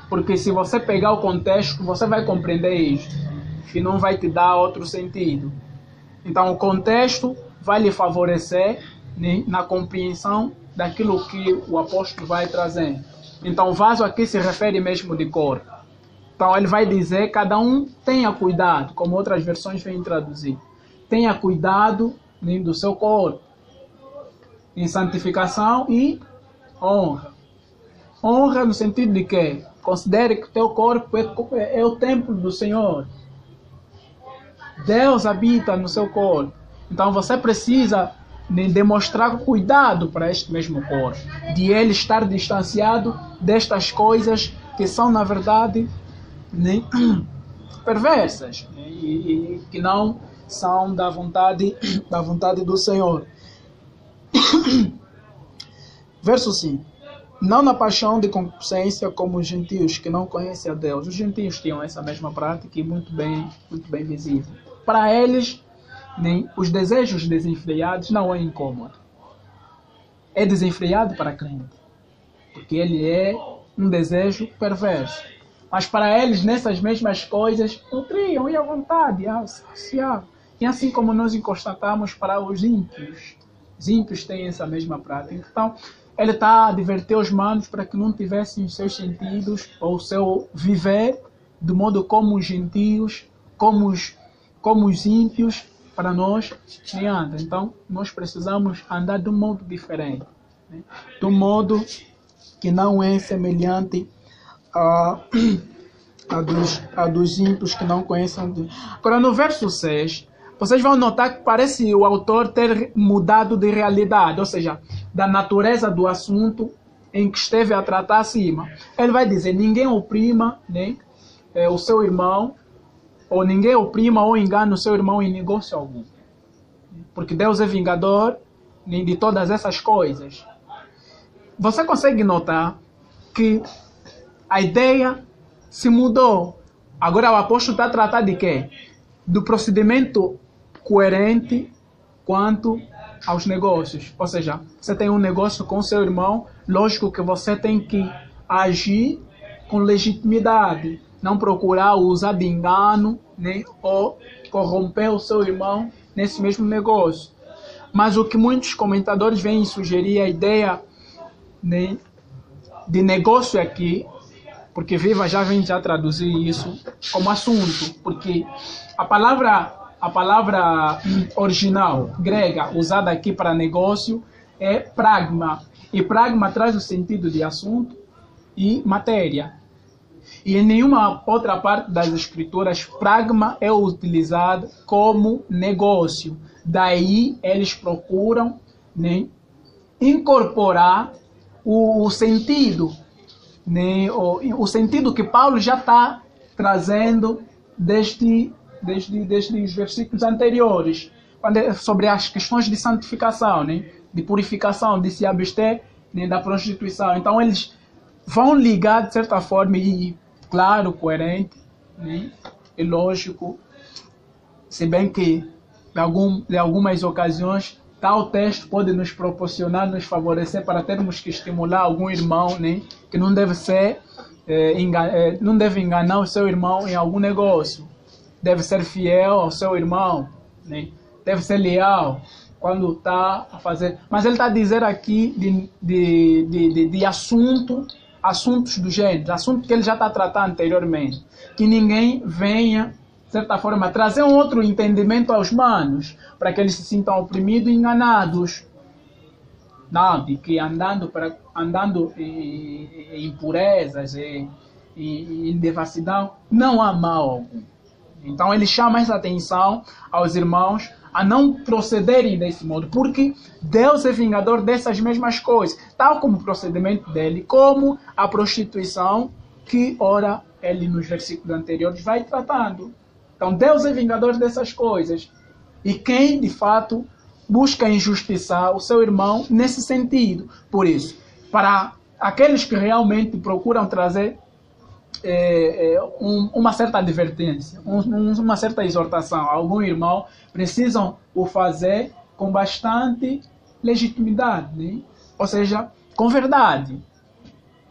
Porque se você pegar o contexto, você vai compreender isso, e não vai te dar outro sentido. Então o contexto vai lhe favorecer, né, na compreensão daquilo que o apóstolo vai trazendo. Então o vaso aqui se refere mesmo de corpo. Então ele vai dizer, cada um tenha cuidado, como outras versões vêm traduzir. Tenha cuidado, né, do seu corpo, em santificação e honra. Honra no sentido de que considere que o teu corpo é o templo do Senhor. Deus habita no seu corpo. Então você precisa de demonstrar cuidado para este mesmo corpo, de ele estar distanciado destas coisas que são, na verdade, né, perversas, né, e que não são da vontade do Senhor. Verso 5. Não na paixão de concupiscência como os gentios que não conhecem a Deus. Os gentios tinham essa mesma prática e muito bem visível. Para eles, nem os desejos desenfreados não é incômodo. É desenfreado para crente, porque ele é um desejo perverso. Mas para eles, nessas mesmas coisas, nutriam e à vontade, saciavam. E assim como nós constatamos para os ímpios. Os ímpios têm essa mesma prática. Então, ele está a advertir os manos para que não tivessem os seus sentidos ou o seu viver de modo como os gentios, como os ímpios, para nós nem anda. Então, nós precisamos andar de um modo diferente, né? De um modo que não é semelhante a dos ímpios que não conhecem Deus. Agora, no verso 6, vocês vão notar que parece o autor ter mudado de realidade, ou seja, da natureza do assunto, em que esteve a tratar acima. Ele vai dizer, ninguém oprima, né, o seu irmão, ou ninguém oprima ou engana o seu irmão em negócio algum. Porque Deus é vingador de todas essas coisas. Você consegue notar que a ideia se mudou. Agora o apóstolo está a tratar de quê? Do procedimento coerente quanto aos negócios. Ou seja, você tem um negócio com seu irmão, lógico que você tem que agir com legitimidade, não procurar usar de engano, né, ou corromper o seu irmão nesse mesmo negócio. Mas o que muitos comentadores vêm sugerir, a ideia, né, de negócio aqui, porque Viva já vem já traduzir isso como assunto, porque a palavra original grega usada aqui para negócio é pragma, e pragma traz o sentido de assunto e matéria. E em nenhuma outra parte das escrituras pragma é utilizado como negócio. Daí eles procuram, né, incorporar o sentido, né, o sentido que Paulo já está trazendo desde os versículos anteriores, sobre as questões de santificação, né, de purificação, de se abster, né, da prostituição. Então eles vão ligar de certa forma, e claro, coerente, né, e lógico, se bem que de algumas ocasiões tal texto pode nos proporcionar, nos favorecer para termos que estimular algum irmão, né, que não deve não deve enganar o seu irmão em algum negócio, deve ser fiel ao seu irmão, né, deve ser leal quando está a fazer. Mas ele está a dizer aqui de assuntos do gênero, assunto que ele já está a tratar anteriormente, que ninguém venha, de certa forma, trazer um outro entendimento aos manos, para que eles se sintam oprimidos e enganados. Não, de que andando em impurezas e em devassidão, não há mal algum. Então ele chama essa atenção aos irmãos a não procederem desse modo, porque Deus é vingador dessas mesmas coisas, tal como o procedimento dele, como a prostituição, que ora ele nos versículos anteriores vai tratando. Então Deus é vingador dessas coisas. E quem, de fato, busca injustiçar o seu irmão nesse sentido. Por isso, para aqueles que realmente procuram trazer uma certa advertência, uma certa exortação a algum irmão, precisam o fazer com bastante legitimidade, né? Ou seja, com verdade.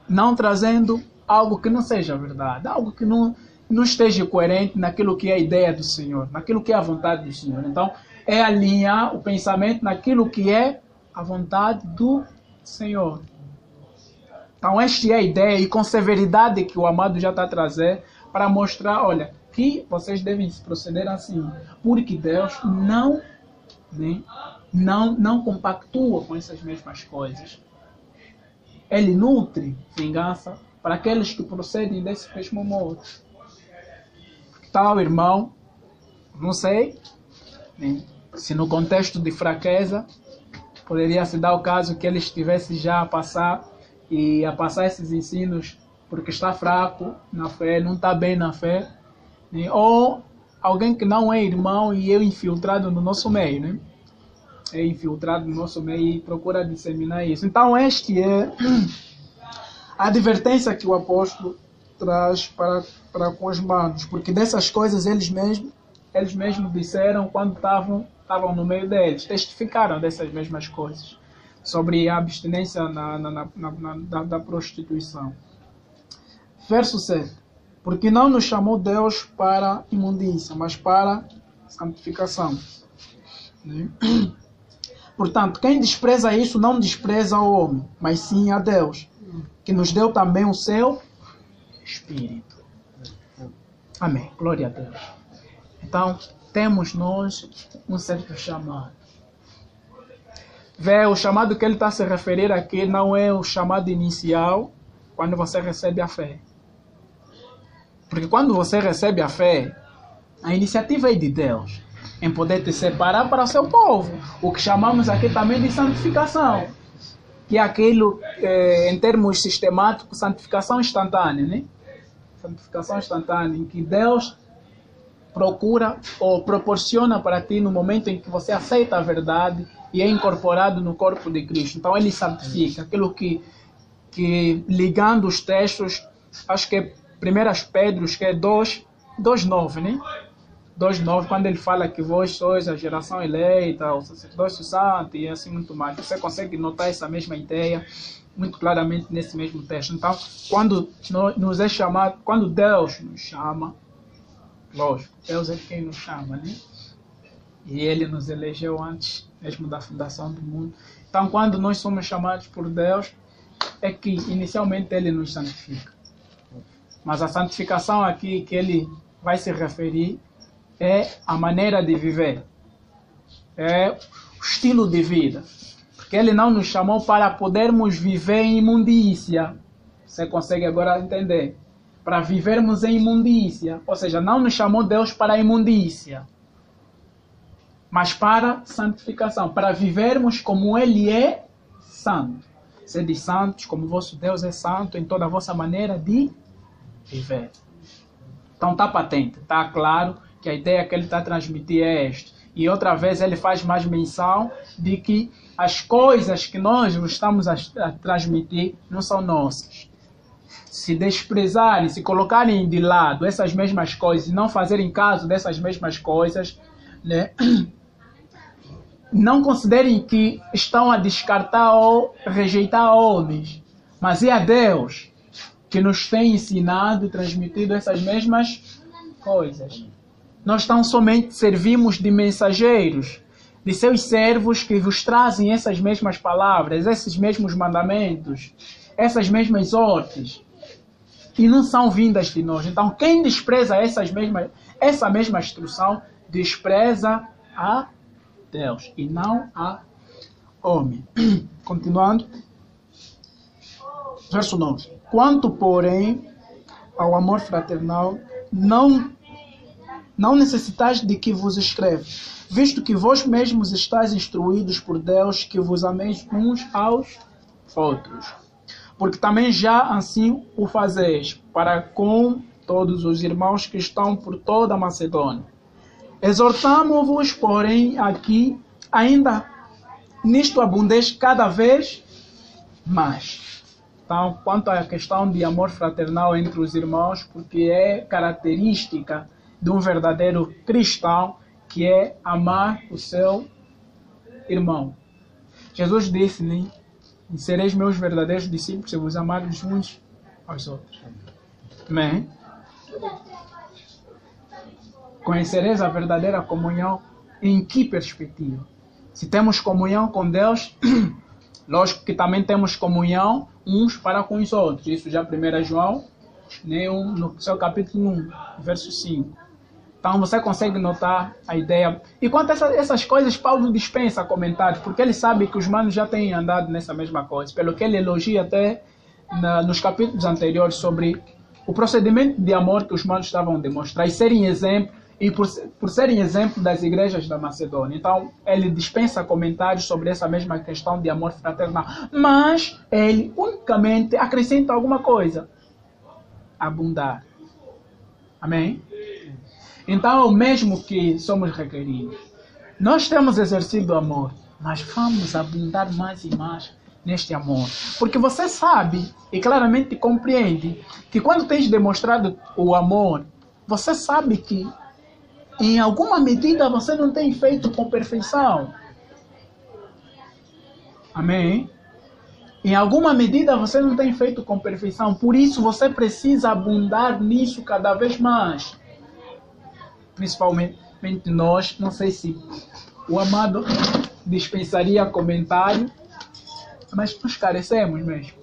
Não trazendo algo que não seja verdade, algo que não esteja coerente naquilo que é a ideia do Senhor, naquilo que é a vontade do Senhor. Então, é alinhar o pensamento naquilo que é a vontade do Senhor. Então, esta é a ideia e com severidade que o amado já está a trazer para mostrar, olha, que vocês devem proceder assim, porque Deus não compactua com essas mesmas coisas. Ele nutre vingança para aqueles que procedem desse mesmo modo. Tal irmão, não sei, né, se no contexto de fraqueza, poderia se dar o caso que ele estivesse já a passar esses ensinos porque está fraco na fé, não está bem na fé, né, ou alguém que não é irmão e é infiltrado no nosso meio, né? É infiltrado no nosso meio e procura disseminar isso. Então, este é a advertência que o apóstolo traz para com os manos, porque dessas coisas eles mesmos disseram quando estavam no meio deles, testificaram dessas mesmas coisas, sobre a abstinência da prostituição. Verso 7. Porque não nos chamou Deus para imundícia, mas para santificação. Portanto, quem despreza isso não despreza o homem, mas sim a Deus, que nos deu também o seu Espírito. Amém. Glória a Deus. Então, temos nós um certo chamado. O chamado que ele está a se referir aqui não é o chamado inicial, quando você recebe a fé. Porque quando você recebe a fé, a iniciativa é de Deus, em poder te separar para o seu povo. O que chamamos aqui também de santificação. que é aquilo, em termos sistemáticos, santificação instantânea, né? Santificação instantânea, em que Deus procura ou proporciona para ti no momento em que você aceita a verdade e é incorporado no corpo de Cristo. Então ele santifica aquilo que ligando os textos, acho que é 1 Pedro, que é 2:9, né? 2:9, quando ele fala que vós sois a geração eleita, o sacerdócio santo e assim muito mais. Você consegue notar essa mesma ideia muito claramente nesse mesmo texto. Então, quando nos é chamado, quando Deus nos chama, lógico, Deus é quem nos chama, né? E Ele nos elegeu antes mesmo da fundação do mundo. Então, quando nós somos chamados por Deus, é que inicialmente Ele nos santifica. Mas a santificação aqui que Ele vai se referir é a maneira de viver, é o estilo de vida. Porque Ele não nos chamou para podermos viver em imundícia. Você consegue agora entender? Para vivermos em imundícia. Ou seja, não nos chamou Deus para a imundícia, mas para santificação, para vivermos como Ele é santo. Sede santos, como vosso Deus é santo em toda a vossa maneira de viver. Então está patente, está claro que a ideia que ele está a transmitir é esta. E outra vez ele faz mais menção de que as coisas que nós estamos a transmitir não são nossas. Se desprezarem, se colocarem de lado essas mesmas coisas e não fazerem caso dessas mesmas coisas, né? Não considerem que estão a descartar ou rejeitar homens, mas é a Deus que nos tem ensinado e transmitido essas mesmas coisas. Nós tão somente servimos de mensageiros, de seus servos que vos trazem essas mesmas palavras, esses mesmos mandamentos, essas mesmas ordens, e não são vindas de nós. Então, quem despreza essa mesma instrução, despreza a Deus e não a homem. Continuando. Verso 9. Quanto, porém, ao amor fraternal, não necessitais de que vos escreva, visto que vós mesmos estáis instruídos por Deus que vos ameis uns aos outros. Porque também já assim o fazeis para com todos os irmãos que estão por toda a Macedônia. Exortamo-vos, porém, aqui, ainda nisto abundeis cada vez mais. Então, quanto à questão de amor fraternal entre os irmãos, porque é característica de um verdadeiro cristão, que é amar o seu irmão. Jesus disse, né? Sereis meus verdadeiros discípulos se vos amardes uns aos outros. Amém? Conhecereis a verdadeira comunhão em que perspectiva? Se temos comunhão com Deus, lógico que também temos comunhão uns para com os outros. Isso já 1 João, né, no seu capítulo 1, verso 5. Então você consegue notar a ideia. E quanto a essas coisas, Paulo dispensa comentários, porque ele sabe que os manos já têm andado nessa mesma coisa. Pelo que ele elogia até nos capítulos anteriores sobre o procedimento de amor que os manos estavam a demonstrar e serem exemplo, e por serem exemplo das igrejas da Macedônia. Então, ele dispensa comentários sobre essa mesma questão de amor fraternal. Mas ele unicamente acrescenta alguma coisa. Abundar. Amém? Então, o mesmo que somos requeridos. Nós temos exercido amor, mas vamos abundar mais e mais neste amor. Porque você sabe e claramente compreende que quando tens demonstrado o amor, você sabe que em alguma medida você não tem feito com perfeição. Amém? Em alguma medida você não tem feito com perfeição. Por isso você precisa abundar nisso cada vez mais. Principalmente nós, não sei se o amado dispensaria comentário, mas nós carecemos mesmo.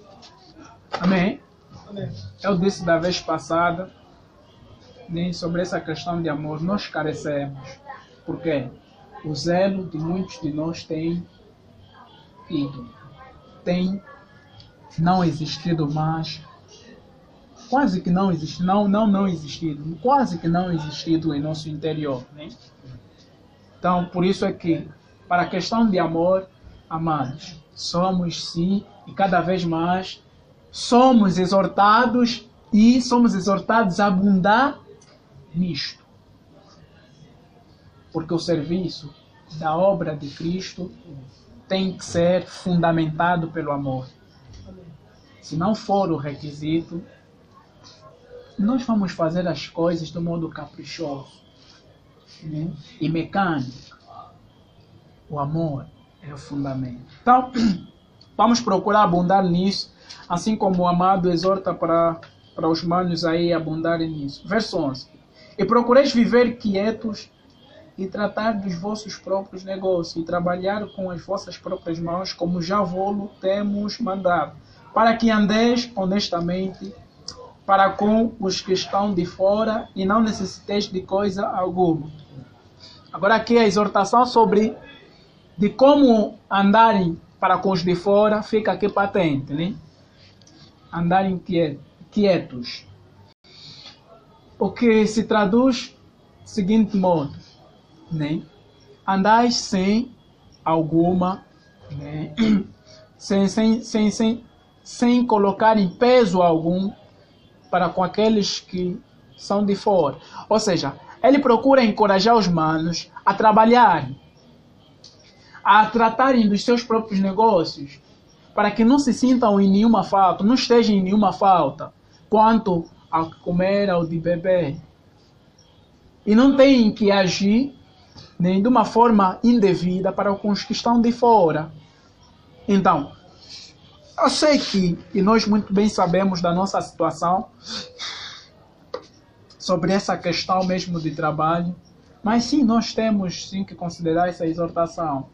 Amém? Eu disse da vez passada, nem sobre essa questão de amor, nós carecemos. Por quê? O zelo de muitos de nós tem não existido mais. Quase que não existe, não existido, quase que não existido em nosso interior, né? Então, por isso é que, para a questão de amor, amados, somos sim, e cada vez mais somos exortados a abundar nisto. Porque o serviço da obra de Cristo tem que ser fundamentado pelo amor. Se não for o requisito, nós vamos fazer as coisas de modo caprichoso, né? E mecânico. O amor é o fundamento. Então, vamos procurar abundar nisso, assim como o amado exorta para os manos aí abundarem nisso. Verso 11. E procureis viver quietos e tratar dos vossos próprios negócios e trabalhar com as vossas próprias mãos, como já vos temos mandado, para que andeis honestamente para com os que estão de fora e não necessiteis de coisa alguma. Agora aqui a exortação sobre de como andarem para com os de fora fica aqui patente, né? Andarem quietos. O que se traduz do seguinte modo, né? Andais sem alguma, né? sem colocar em peso algum para com aqueles que são de fora. Ou seja, ele procura encorajar os manos a trabalharem, a tratarem dos seus próprios negócios, para que não se sintam em nenhuma falta, não estejam em nenhuma falta quanto ao comer, ao de beber. E não têm que agir nem de uma forma indevida para com os que estão de fora. Então, eu sei que, e nós muito bem sabemos da nossa situação, sobre essa questão mesmo de trabalho, mas sim, nós temos sim que considerar essa exortação.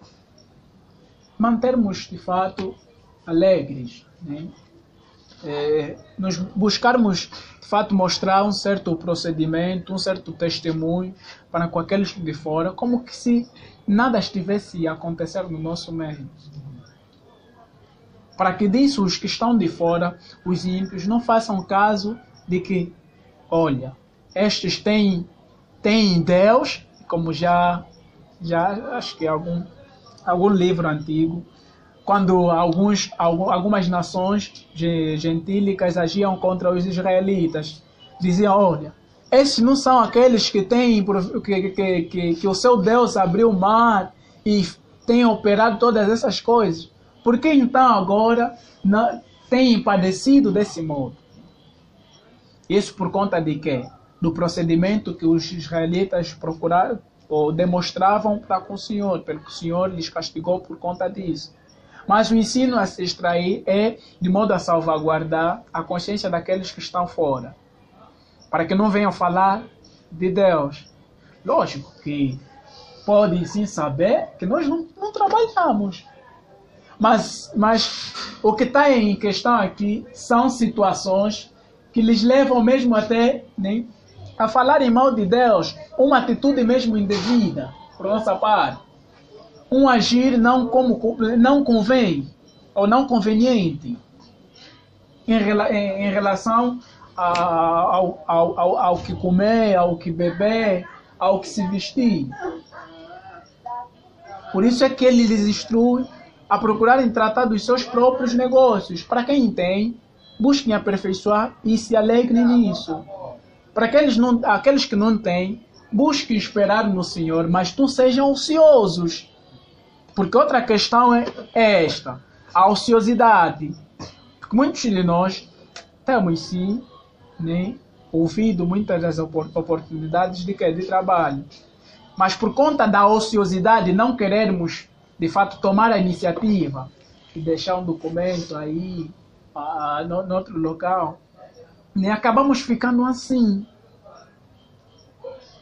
Mantermos de fato alegres, né? Nós buscarmos de fato mostrar um certo procedimento, um certo testemunho para com aqueles de fora, como que se nada estivesse a acontecer no nosso meio. Para que disso os que estão de fora, os ímpios, não façam caso de que, olha, estes têm Deus, como já acho que algum livro antigo, quando algumas nações gentílicas agiam contra os israelitas, diziam, olha, esses não são aqueles que que o seu Deus abriu o mar e tem operado todas essas coisas. Por que então agora têm padecido desse modo? Isso por conta de quê? Do procedimento que os israelitas procuraram ou demonstravam para com o Senhor, pelo que o Senhor lhes castigou por conta disso. Mas o ensino a se extrair é de modo a salvaguardar a consciência daqueles que estão fora, para que não venham falar de Deus. Lógico que podem sim saber que nós não trabalhamos. Mas o que está em questão aqui são situações que lhes levam mesmo até, né, a falarem mal de Deus, uma atitude mesmo indevida, por nossa parte. Um agir não convém, ou não conveniente, em relação ao que comer, ao que beber, ao que se vestir. Por isso é que ele lhes instrui a procurarem tratar dos seus próprios negócios. Para quem tem, busquem aperfeiçoar e se alegrem nisso. Para aqueles que não têm, busquem esperar no Senhor, mas não sejam ociosos. Porque outra questão é esta, a ociosidade. Porque muitos de nós temos sim, né, ouvido muitas das oportunidades de trabalho. Mas por conta da ociosidade, não querermos de fato tomar a iniciativa e deixar um documento aí no outro local, e acabamos ficando assim.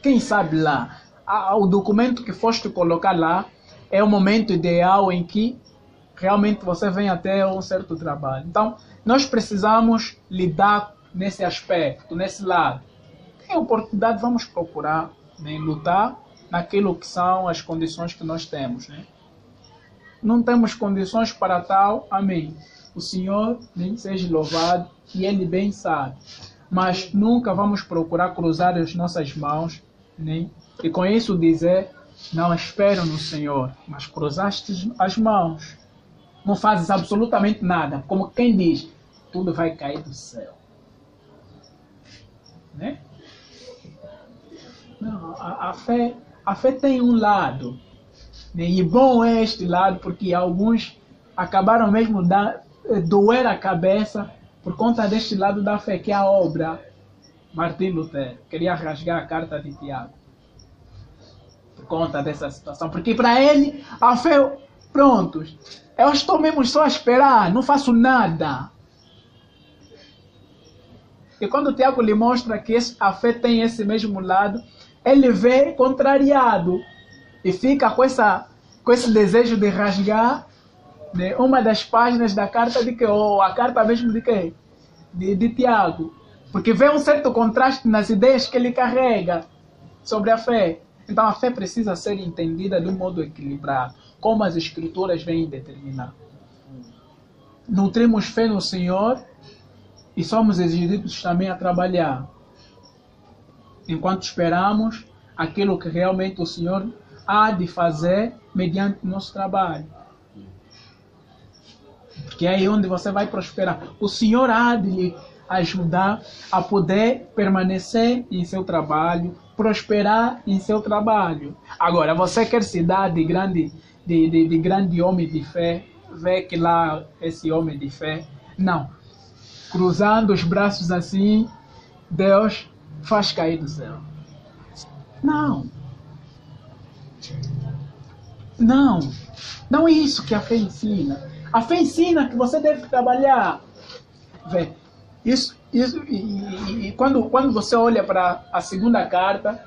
Quem sabe lá, o documento que foste colocar lá é o momento ideal em que realmente você vem até um certo trabalho. Então, nós precisamos lidar nesse aspecto, nesse lado. Tem oportunidade, vamos procurar, né, lutar naquilo que são as condições que nós temos, né? Não temos condições para tal, amém. O Senhor nem seja louvado e Ele bem sabe. Mas nunca vamos procurar cruzar as nossas mãos, né? E com isso dizer, não espero no Senhor, mas cruzaste as mãos. não fazes absolutamente nada, como quem diz, tudo vai cair do céu. Né? Não, a fé tem um lado, né? E bom é este lado, porque alguns acabaram mesmo doer a cabeça por conta deste lado da fé, que é a obra. Martim Lutero queria rasgar a carta de Tiago por conta dessa situação, porque para ele a fé, prontos, eu estou mesmo só a esperar, não faço nada. E quando o Tiago lhe mostra que a fé tem esse mesmo lado, ele vê contrariado e fica com esse desejo de rasgar, né, uma das páginas da carta de que, ou a carta mesmo de que? De Tiago. Porque vê um certo contraste nas ideias que ele carrega sobre a fé. Então a fé precisa ser entendida de um modo equilibrado, como as Escrituras vêm determinar. Nutrimos fé no Senhor e somos exigidos também a trabalhar, enquanto esperamos aquilo que realmente o Senhor há de fazer mediante o nosso trabalho. Porque é aí onde você vai prosperar. O Senhor há de lhe ajudar a poder permanecer em seu trabalho, prosperar em seu trabalho. Agora, você quer se dar de grande homem de fé, vê que lá esse homem de fé, não. Cruzando os braços assim, Deus faz cair do céu. Não. Não. Não é isso que a fé ensina. A fé ensina que você deve trabalhar. Vê, e quando você olha para a segunda carta,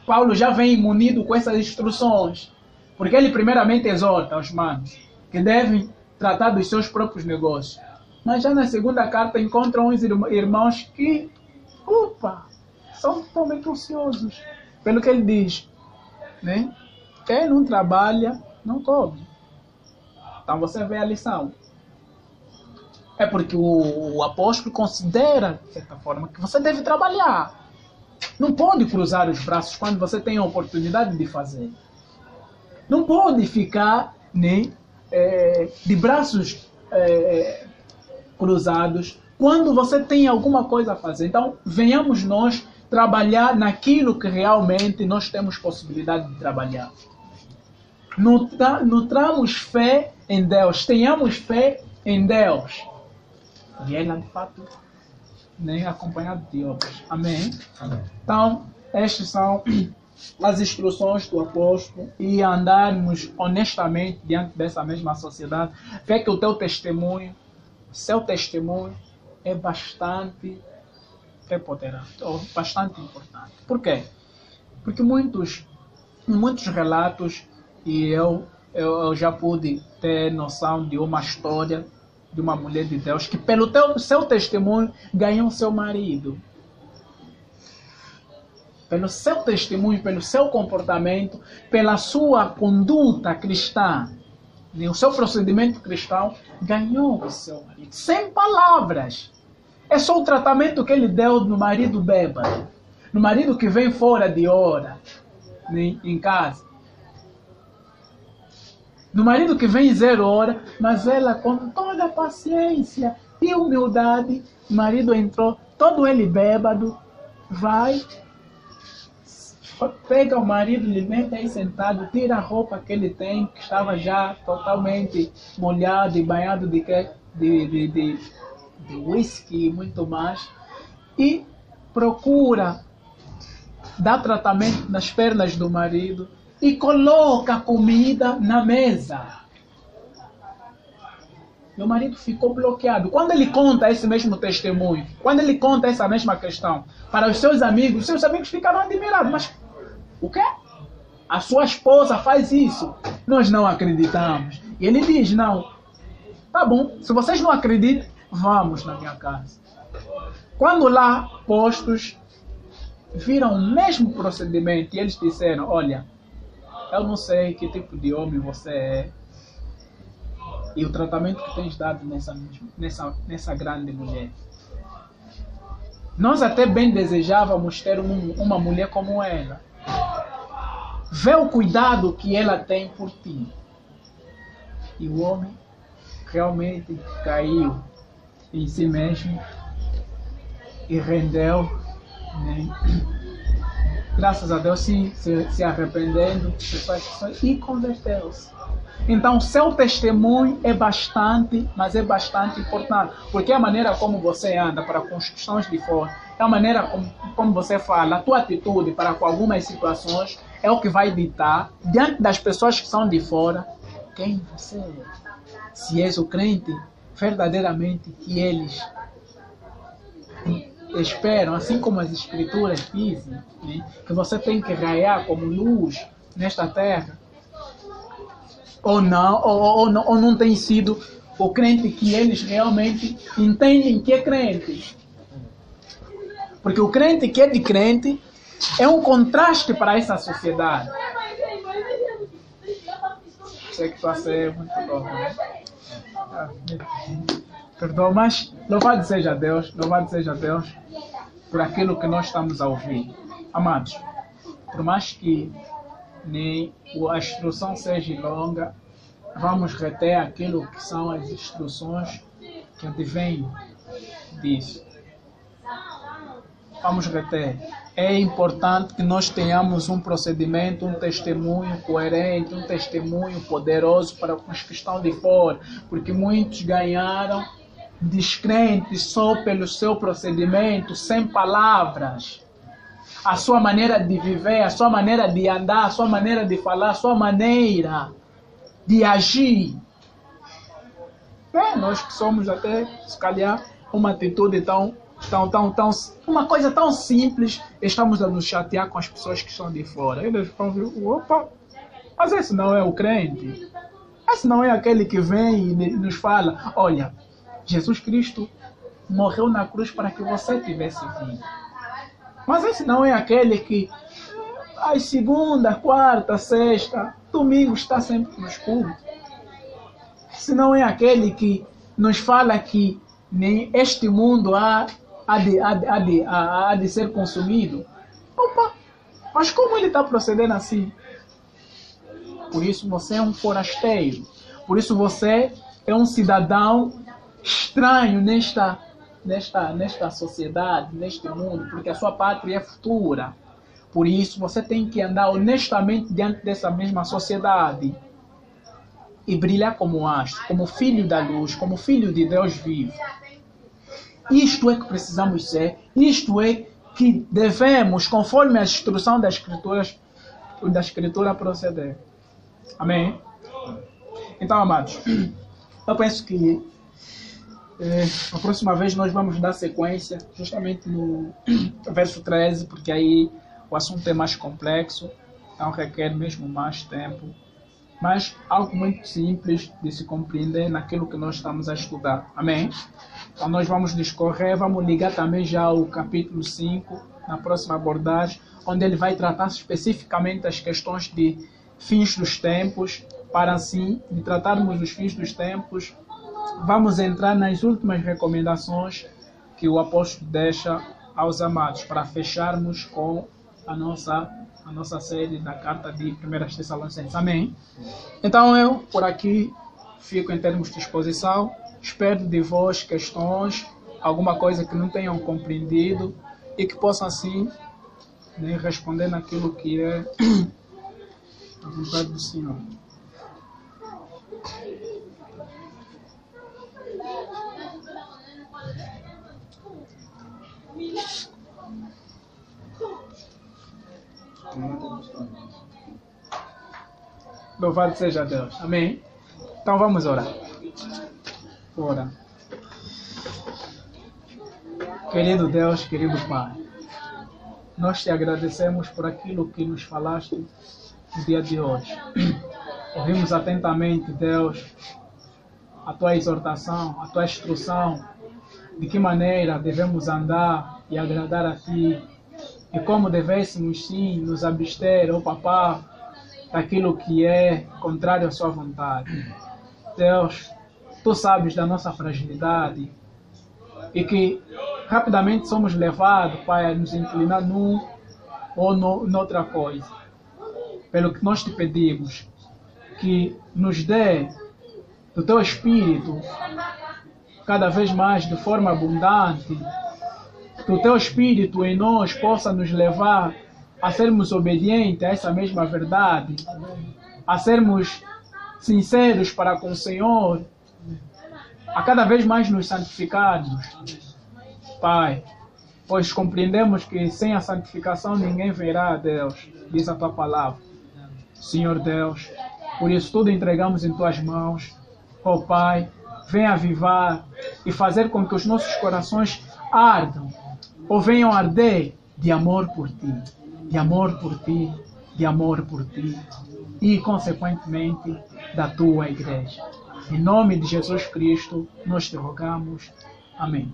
Paulo já vem munido com essas instruções. Porque ele primeiramente exorta os manos que devem tratar dos seus próprios negócios. Mas já na segunda carta encontram uns irmãos que, são totalmente ociosos. Pelo que ele diz, né? Quem não trabalha, não come. Então você vê a lição. É porque o apóstolo considera, de certa forma, que você deve trabalhar. Não pode cruzar os braços quando você tem a oportunidade de fazer. Não pode ficar, né, de braços cruzados quando você tem alguma coisa a fazer. Então, venhamos nós trabalhar naquilo que realmente nós temos possibilidade de trabalhar. Nutramos fé em Deus, tenhamos fé em Deus. E ela, de fato, né, acompanhado de obras. Amém? Amém? Então, estas são as instruções do apóstolo e andarmos honestamente diante dessa mesma sociedade. Vê que o teu testemunho, seu testemunho é bastante preponderante, ou bastante importante. Por quê? Porque muitos relatos, e eu já pude ter noção de uma história de uma mulher de Deus que pelo seu testemunho ganhou seu marido. Pelo seu testemunho, pelo seu comportamento, pela sua conduta cristã, o seu procedimento cristão, ganhou o seu marido. Sem palavras. É só o tratamento que ele deu no marido bêbado. No marido que vem fora de hora, em casa. No marido que vem 0 hora, mas ela com toda a paciência e humildade, o marido entrou, todo ele bêbado, vai, pega o marido, lhe mete aí sentado, tira a roupa que ele tem, que estava já totalmente molhado e banhado de whisky e muito mais, e procura dar tratamento nas pernas do marido e coloca a comida na mesa. Meu marido ficou bloqueado. Quando ele conta esse mesmo testemunho, quando ele conta essa mesma questão para os seus amigos ficaram admirados. Mas o quê? A sua esposa faz isso? Nós não acreditamos. E ele diz, não. Tá bom, se vocês não acreditam, vamos na minha casa. Quando lá postos, viram o mesmo procedimento e eles disseram, olha, eu não sei que tipo de homem você é e o tratamento que tens dado nessa grande mulher. Nós até bem desejávamos ter uma mulher como ela. Vê o cuidado que ela tem por ti. E o homem realmente caiu em si mesmo e rendeu, né? Graças a Deus, se arrependendo e converteu-se. Então, seu testemunho é bastante, mas é bastante importante, porque a maneira como você anda para com os cristãos de fora, a maneira como você fala, a tua atitude para com algumas situações é o que vai ditar, diante das pessoas que são de fora, quem você é. Se és o crente, verdadeiramente que eles esperam, assim como as escrituras dizem, né, que você tem que raiar como luz nesta terra, ou não tem sido o crente que eles realmente entendem que é crente. Porque o crente que é de crente é um contraste para essa sociedade. Sei que vai ser muito louco, né? Perdão, mas louvado seja Deus por aquilo que nós estamos a ouvir. Amados, por mais que nem a instrução seja longa, vamos reter aquilo que são as instruções que advêm disso. Vamos reter. É importante que nós tenhamos um procedimento, um testemunho coerente, um testemunho poderoso para os que estão de fora, porque muitos ganharam descrentes só pelo seu procedimento, sem palavras. A sua maneira de viver, a sua maneira de andar, a sua maneira de falar, a sua maneira de agir. Nós que somos até, se calhar, uma atitude uma coisa tão simples, estamos a nos chatear com as pessoas que estão de fora. Eles vão ver, opa, mas esse não é o crente. Esse não é aquele que vem e nos fala, olha, Jesus Cristo morreu na cruz para que você tivesse vida. Mas esse não é aquele que, às segunda, quarta, sexta, domingo está sempre nos cultos. Esse não é aquele que nos fala que nem este mundo há de ser consumido. Opa, mas como ele está procedendo assim? Por isso você é um forasteiro. Por isso você é um cidadão estranho nesta sociedade, neste mundo, porque a sua pátria é futura. Por isso você tem que andar honestamente diante dessa mesma sociedade e brilhar como astro, como filho da luz, como filho de Deus vivo. Isto é que precisamos ser, isto é que devemos, conforme a instrução da Escritura proceder. Amém? Então, amados, eu penso que a próxima vez nós vamos dar sequência justamente no verso 13, porque aí o assunto é mais complexo, então requer mesmo mais tempo. Mas algo muito simples de se compreender naquilo que nós estamos a estudar. Amém? Então nós vamos discorrer, vamos ligar também já o capítulo 5, na próxima abordagem, onde ele vai tratar especificamente as questões de fins dos tempos. Para assim, de tratarmos dos fins dos tempos, vamos entrar nas últimas recomendações que o apóstolo deixa aos amados, para fecharmos com a nossa série da carta de 1 Tessalonicenses. Amém? Então eu, por aqui, fico em termos de exposição. Espero de vós questões, alguma coisa que não tenham compreendido e que possam assim, né, responder naquilo que é a vontade do Senhor. Louvado seja Deus. Amém? Então vamos orar. Ora. Querido Deus, querido Pai, nós te agradecemos por aquilo que nos falaste no dia de hoje. Ouvimos atentamente, Deus, a tua exortação, a tua instrução, de que maneira devemos andar e agradar a ti, e como devêssemos sim nos abster, ó Papá, daquilo que é contrário à sua vontade. Deus, tu sabes da nossa fragilidade e que rapidamente somos levados, Pai, a nos inclinar num ou noutra coisa. Pelo que nós te pedimos, que nos dê do Teu Espírito, cada vez mais de forma abundante, que o Teu Espírito em nós possa nos levar a sermos obedientes a essa mesma verdade, a sermos sinceros para com o Senhor, a cada vez mais nos santificarmos, Pai, pois compreendemos que sem a santificação ninguém verá a Deus, diz a Tua palavra. Senhor Deus, por isso tudo entregamos em Tuas mãos. Ó Pai, venha avivar e fazer com que os nossos corações ardam, ou venham arder de amor por Ti, de amor por Ti, de amor por Ti, e consequentemente da Tua Igreja. Em nome de Jesus Cristo, nós te rogamos. Amém.